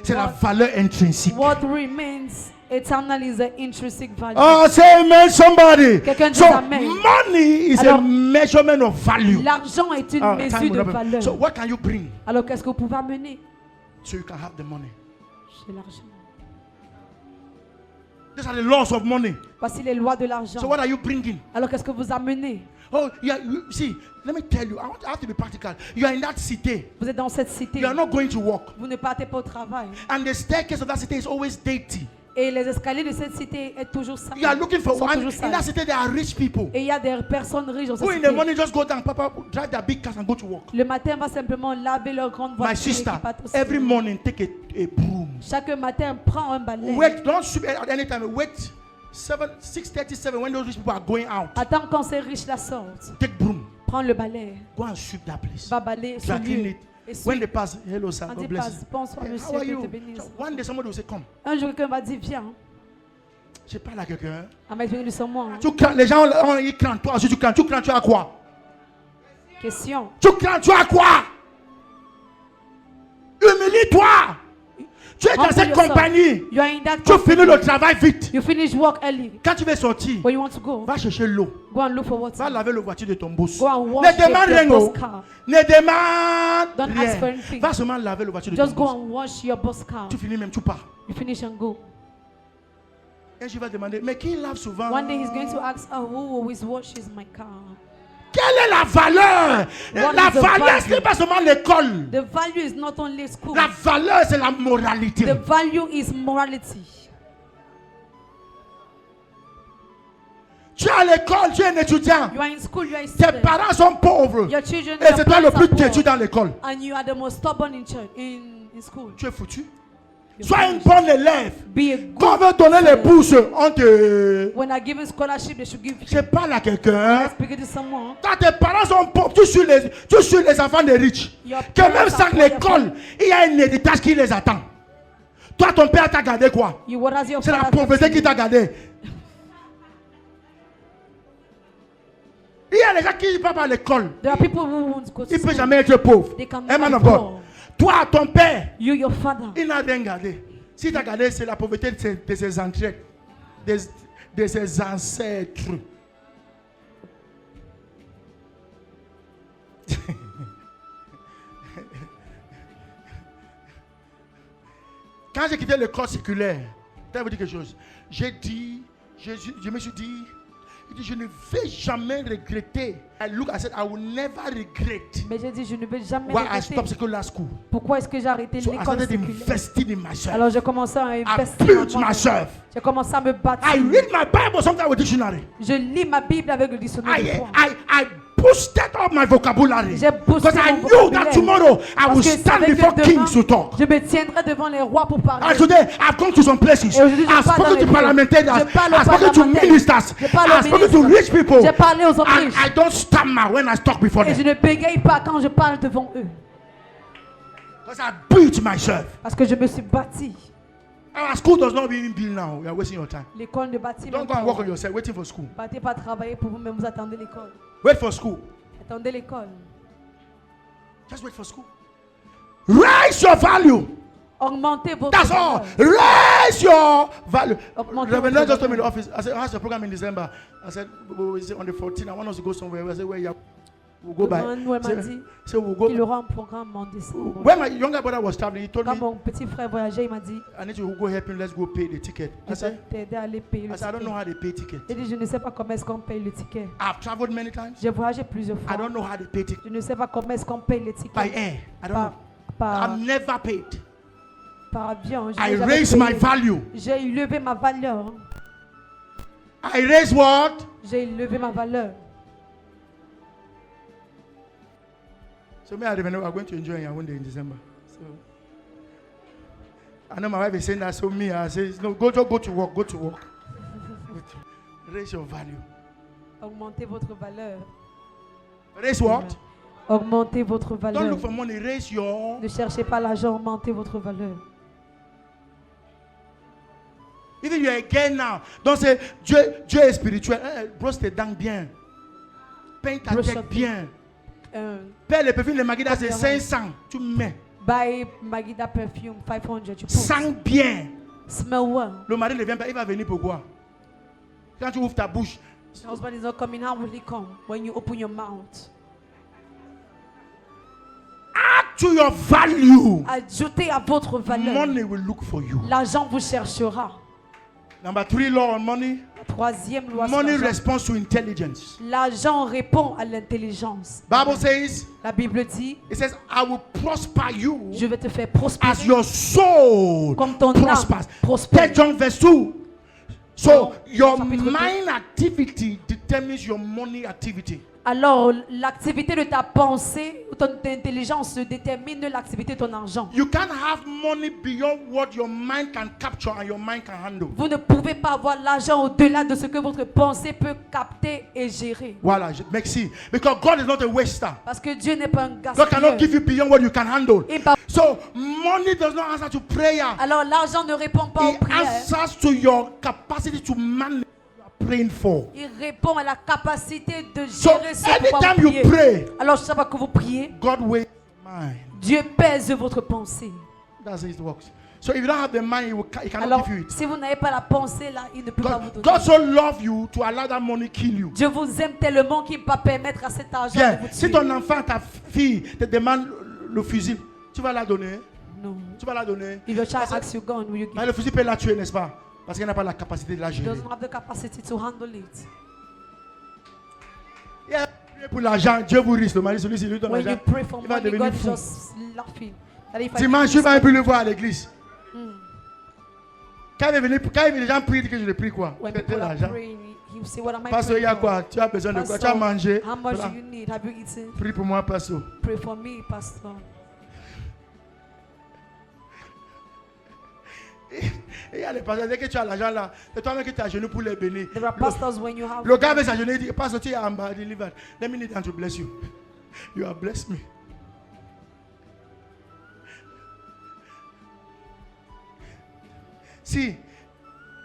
c'est la What- valeur intrinsique. What remains eternal is the intrinsic value. Oh, say amen, somebody. Quelqu'un dit So, amen. money is Alors, a measurement of value. L'argent est une Ah, mesure time de will not be- valeur. So, what can you bring Alors qu'est-ce que vous pouvez amener? so you can have the money? C'est l'argent. These are the laws of money. Voici les lois de l'argent. So, what are you bringing? Alors qu'est-ce que vous amenez? Oh, see, let me tell you, I have to be practical. You are in that city. Vous êtes dans cette cité. You are not going to work. Vous ne partez pas au travail. And the staircase of that city is always dirty. Et les escaliers de cette cité sont toujours sales. You are looking for Sont one. toujours In that sales. city, there are rich people Et il y a des personnes riches dans cette who in the cité. morning just go down, papa, drive their big cars and go to work. Le matin, va simplement laver leur grande My voiture. et sister, qui partent au every cinéma. morning take a broom. Chaque matin, prends un balai. Wait, don't sweep at any time. Wait 6:37, when those rich people are going out, Attends quand ces riches-là sortent. take broom, Prends le balai. go and sweep that place. Va balayer ce Clean lieu. it. Et When suis. they pass, hello sir, On God dit bless passe. you. Bonsoir Hey, monsieur, how are que you? te bénisse. One day somebody will say, come. Un jour quelqu'un va dire viens. Je parle à quelqu'un. On va expliquer sur moi. Tu crains, les gens ils craignent. Toi aussi tu crains. Tu crains, tu as quoi? Question. Tu crains, tu as quoi? Humilie-toi. Tu es dans Humble cette yourself. compagnie. You are in that Tu finis company. le travail vite. You finish work early. Quand tu veux sortir, When you want to go, va chercher l'eau. go and look for water. Va laver la voiture de ton boss. Go and Ne wash demande your rien. boss Oh. car. Ne demande Don't ask for rien. anything. Va seulement laver la voiture de Just ton go boss. and wash your boss car. Tu finis même, tu pars. You finish and go. Et je vais demander, mais qui lave souvent? One day he's going to ask, oh, who always washes my car? Quelle est la valeur? What La is the valeur, value? ce n'est pas seulement l'école. The value is not only school. La valeur, c'est la moralité. The value is morality. Tu es à l'école, tu es un étudiant. You are in school, you are a Tes student. parents sont pauvres. Your children, Et c'est toi le parents plus are poor. têtu dans l'école. And you are the most stubborn in church, in school. Tu es foutu. You're Sois une finished. bonne élève. Be a Quand on good veut donner les student. bourses, on te... When I give a scholarship, they should give Je you. parle à quelqu'un. Speak it to someone. Quand tes parents sont pauvres, tu suis les enfants des riches. Your Que même parents sans are poor, l'école, il y a un héritage qui les attend. Toi, ton père t'a gardé quoi? You, what has your C'est la father pauvreté taught qui you? t'a gardé. Il y a des gens qui ne vont pas à l'école. There are people who won't go to Il ne peut school. jamais être pauvre. They can Un man never of be God. poor. Toi, ton père, You, your father. il n'a rien gardé. Si tu as gardé, c'est la pauvreté de ses ancêtres. De ses ancêtres. Quand j'ai quitté l'école séculaire, je vais vous dire quelque chose. J'ai dit, je me suis dit, je ne vais jamais regretter. I look, I said, I will never regret Mais j'ai dit, je ne vais jamais why I regretter. stopped secular school. Pourquoi est-ce que j'ai arrêté So I l'école started séculaire? investing in myself. Alors j'ai commencé à I investir en built moi-même. myself. J'ai commencé à me bâtir. I read my Bible sometimes with dictionary. Je lis ma Bible avec le dictionnaire de foi. I boosted up my vocabulary. J'ai boosté Because I mon knew that vocabulaire. tomorrow I Parce will que je stand savais que before demain, kings to talk. je me tiendrai devant les rois pour parler. And today I've gone to some places. Et aujourd'hui, je I've parle dans spoken les to lieux. parliamentarians. Je parle aux I've spoken to parlementaires. ministers. Je parle aux I've spoken to ministres. rich people. J'ai parlé aux hommes And riches. I don't stammer when I talk before Et je them. ne bégaye pas quand je parle devant eux. Because I built myself. Parce que je me suis bâti. Our school does not even build now. You are wasting your time. L'école ne bâtit Don't même go and pas. work on yourself, waiting for school. Bâtez pas travailler pour vous, mais vous attendez l'école. Wait for school. Attendez l'école. Just wait for school. Raise your value. Augmentez votre That's all. valeur. Raise your value. Augmentez Reverend votre just told me in the valeur. office. I said, how's the program in December? I said, on the 14th. I want us to go somewhere. I said, where you we'll go by. Manuel m'a dit So we'll go. qu'il aura un programme en décembre. When my younger brother was traveling, he told Quand me, mon petit frère voyageait, il m'a dit, I need to go help him. Let's go pay the ticket. I je vais said, t'aider à aller payer le I don't know ticket. how they pay ticket. J'ai dit, je ne sais pas comment est-ce qu'on paye le ticket. I've traveled many times. J'ai voyagé plusieurs I fois. don't know how they pay ticket. Je ne sais pas comment est-ce qu'on paye le By ticket. air. I don't Par, know. par, I've never paid. par avion. Je I n'ai jamais raise my payé. value. J'ai élevé ma valeur. I raise what? J'ai élevé ma valeur. So me and Reverend are going to enjoy Yaoundé in December. So I know my wife is saying that. So me, I say, no, go to work. Go to work. Raise your value. Augmentez votre valeur. Raise what? Augmentez votre Don't valeur. look for money. Raise your. Ne cherchez pas l'argent, augmentez votre valeur. Even you're a girl now. Don't say Dieu est spirituel. Brosse tes dents bien. Peins ta Brosse tête ta bien. Euh, Paie les perfumes de Magida, c'est Pas 500. Tu mets. buy Magida perfume 500. Tu poses. Sens bien. Smell well. Le mari ne vient pas. Il va venir pourquoi? Quand tu ouvres ta bouche. The husband is not coming. How will he come? When you open your mouth. Add to your value. Ajoutez à votre valeur. Money will look for you. L'argent vous cherchera. Number 3 law on money. La troisième loi sur Money l'argent. responds to intelligence. L'argent répond à l'intelligence. Bible says, La Bible dit, it says, I will prosper you je vais te faire as prospérer your soul comme ton prospers. âme prospère. 3 John verse 2. So Dans your chapitre deux. mind activity determines your money activity. Alors, l'activité de ta pensée ou ton intelligence détermine l'activité de ton argent. You can't have money beyond what your mind can capture and your mind can handle. Vous ne pouvez pas avoir l'argent au-delà de ce que votre pensée peut capter et gérer. Voilà, merci. Because God is not a waster. Parce que Dieu n'est pas un God cannot give gaspilleur. you beyond what you can handle. Et par- So, money does not answer to prayer. Alors, l'argent ne répond pas aux It prières. answers to your capacity to manage what you are praying for. Il répond à la capacité de So, gérer ce pourquoi vous anytime you priez. pray, Alors, chaque fois que vous priez, God weighs your mind. Dieu pèse votre pensée. That's how it works. So, if you don't have the mind, he cannot Alors, give you it. si vous n'avez pas la pensée là, il ne peut pas vous God, donner. God so love you to allow that money kill you. Dieu vous aime tellement qu'il ne peut pas permettre à cet argent Bien, de vous si tuer. ton enfant, ta fille te demande le fusil, tu vas la donner. Non. Tu vas la donner. If your child asks you gun, will you give? Mais le fusil peut la tuer, n'est-ce pas? Parce qu'elle n'a pas la capacité de la He gérer. doesn't have the capacity to handle it. Yeah, priez pour l'argent, Dieu vous risque. Le mari, celui-ci lui donne When you l'argent. pray for Il va money, devenir God fou. just laughing. That if I Dimanche, give je this vais même plus money- le voir à l'église. Quand les gens prient, que je le prie quoi? When Faites people are l'argent. praying, he will say, what am I Pasteur, il y a praying for? quoi? Tu as besoin de quoi? Tu as Pastor, mangé? how much Voilà. do you need? Have you eaten? Prie pour moi, pasteur. Pray for me, pastor. Et il y a les pasteurs, dès que tu as l'argent là, c'est toi-même qui t'agenouilles pour les bénir. There are pastors when you have Le gars veut s'agenouiller, il dit, pasteur, tu es en bas, delivered. Let me kneel down to bless you. You have blessed me. See,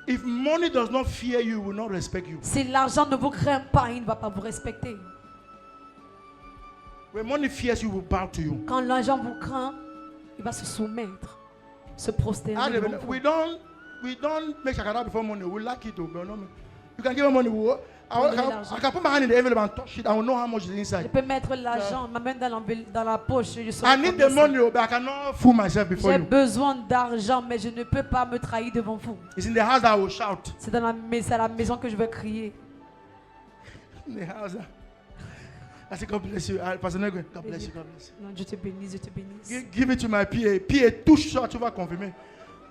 if money does not fear you, it will not respect you. Si l'argent ne vous craint pas, il ne va pas vous respecter. When money fears you, it will bow to you. Quand l'argent vous craint, il va se soumettre, se prosterner. devant vous. We don't make shakara before money. We like it, but no. You can give me money. I can put my hand in the envelope and touch it. I will know how much is Je inside. peux mettre l'argent, ma main dans la poche. Je I saurai need combien the c'est. money, but I cannot fool myself before J'ai you. besoin d'argent, mais je ne peux pas me trahir devant vous. It's in the house that I will shout. C'est à la maison que je vais crier. In the house. I say, God bless you. Pastor Nego, God bless you. God bless you. Non, Dieu te bénisse, Dieu te bénisse. Give it to my PA. PA, touche ça, tu vas confirmer.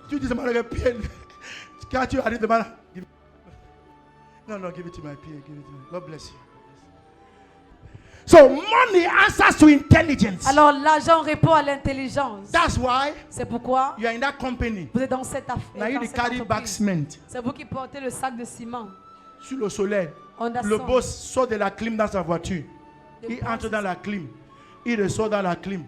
Tu dis, PA. Quand tu arrives devant, give it. No, give it to my PA. Give it to me. God bless you. So money answers to intelligence. Alors l'argent répond à l'intelligence. That's why C'est pourquoi you are in that company. vous êtes dans cette Now affaire. you dans dey cette carry back entreprise. cement C'est vous qui portez le sac de ciment. sur le soleil. On a Le son- boss sort de la clim dans sa voiture. The Il boss entre is- dans la clim. Il ressort dans la clim.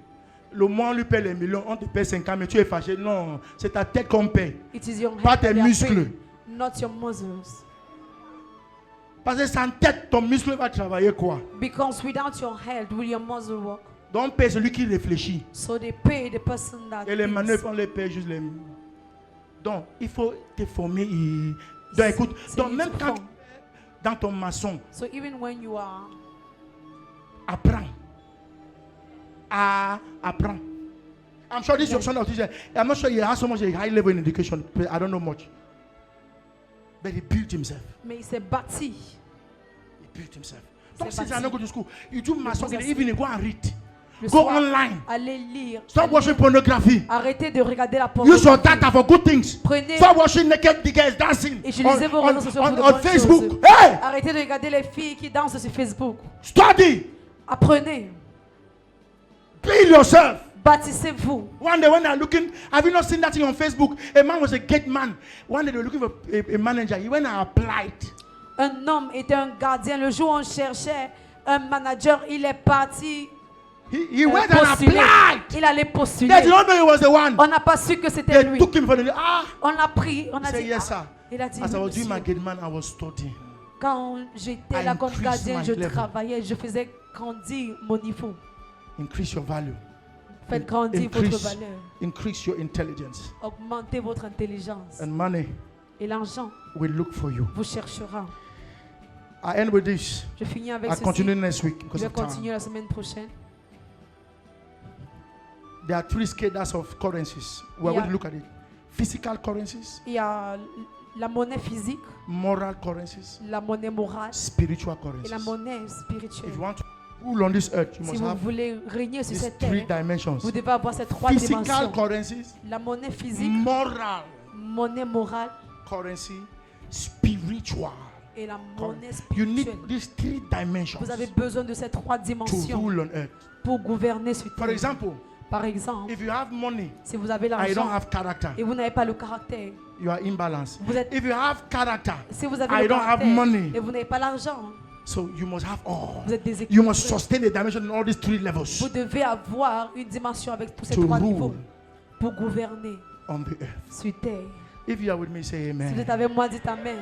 Le mois on lui paie les millions, on te paie 50, mais tu es fâché. Non, c'est ta tête qu'on paie. It is your Pas head tes that they are muscles. paying, not your muscles. Parce que sans tête, ton muscle va travailler quoi? Because without your head, will your muscle work? Donc paie celui qui réfléchit. So they pay the person that Et les thinks. manœuvres, on les paie juste les. Donc, il faut te former. Donc, écoute, C'est donc you même to quand form. tu es dans ton maçon, So even when you are, apprends. Apprends. I'm sure this your son of teacher. I'm not sure he has so much a high level in education. But I don't know much. But he built himself. mais il s'est bâti. He built himself. C'est Don't sit bâti. and not go to school. You do maçon in the bâti. evening, go and read. Le Go soir, online. allez lire. Stop allez- watching pornography. Arrêtez de regarder la Use your pornographie. data for good things. Prenez, Stop watching naked girls dancing utilisez vos réseaux sociaux pour de on bonnes Facebook. choses. Hey, Arrêtez de regarder les filles qui dansent sur Facebook. study. Apprenez. Build yourself. Bâtissez-vous. One day when they're looking, have you not seen that thing on Facebook? A man was a gate man. One day they were looking for a manager. He went and applied. Un homme était un gardien. Le jour où on cherchait un manager, il est parti He went and postuler. applied. Il allait They postuler. did not know he was the one. On n'a pas su que c'était They lui. took him for the On l'a pris. On He a said, dit, yes, ah. sir. Il a dit, As I oui, was doing my monsieur. gate man, I was studying. Quand j'étais I là comme increased gardien, my je level. travaillais, je faisais grandir mon niveau. Increase your value. Faites grandir votre valeur. Increase your intelligence. Augmentez votre intelligence. And money Et l'argent will look for you. vous cherchera. I end with this. Je finis avec I'll ceci. continue next week Je because vais of time. continuer la semaine prochaine. There are three scales of currencies. We're Yeah. going to look at it. Physical currencies, Il y a la monnaie physique, moral currencies, la monnaie morale spiritual et currencies. la monnaie spirituelle. If you want to rule on this earth, you Si must vous have voulez régner sur these cette three terre, dimensions. vous devez avoir ces trois Physical dimensions. currencies, La monnaie physique, moral monnaie morale currency, spiritual et la Correct. monnaie You need spirituelle. these 3 dimensions Vous avez besoin de ces 3 to dimensions rule on earth. pour gouverner sur For terre. example, Par exemple, if you have money, si vous avez I don't l'argent have character, et vous n'avez pas le caractère, you are imbalanced. vous êtes, If you have character, si vous avez I le don't have caractère money. et vous n'avez pas l'argent, So you must have all. vous êtes You déséquilibré. must sustain the dimension in all these 3 levels Vous devez avoir une dimension avec tous ces to 3 rule niveaux pour gouverner on the earth. sur terre. If you are with me, say Si vous amen. êtes avec moi, dites Amen.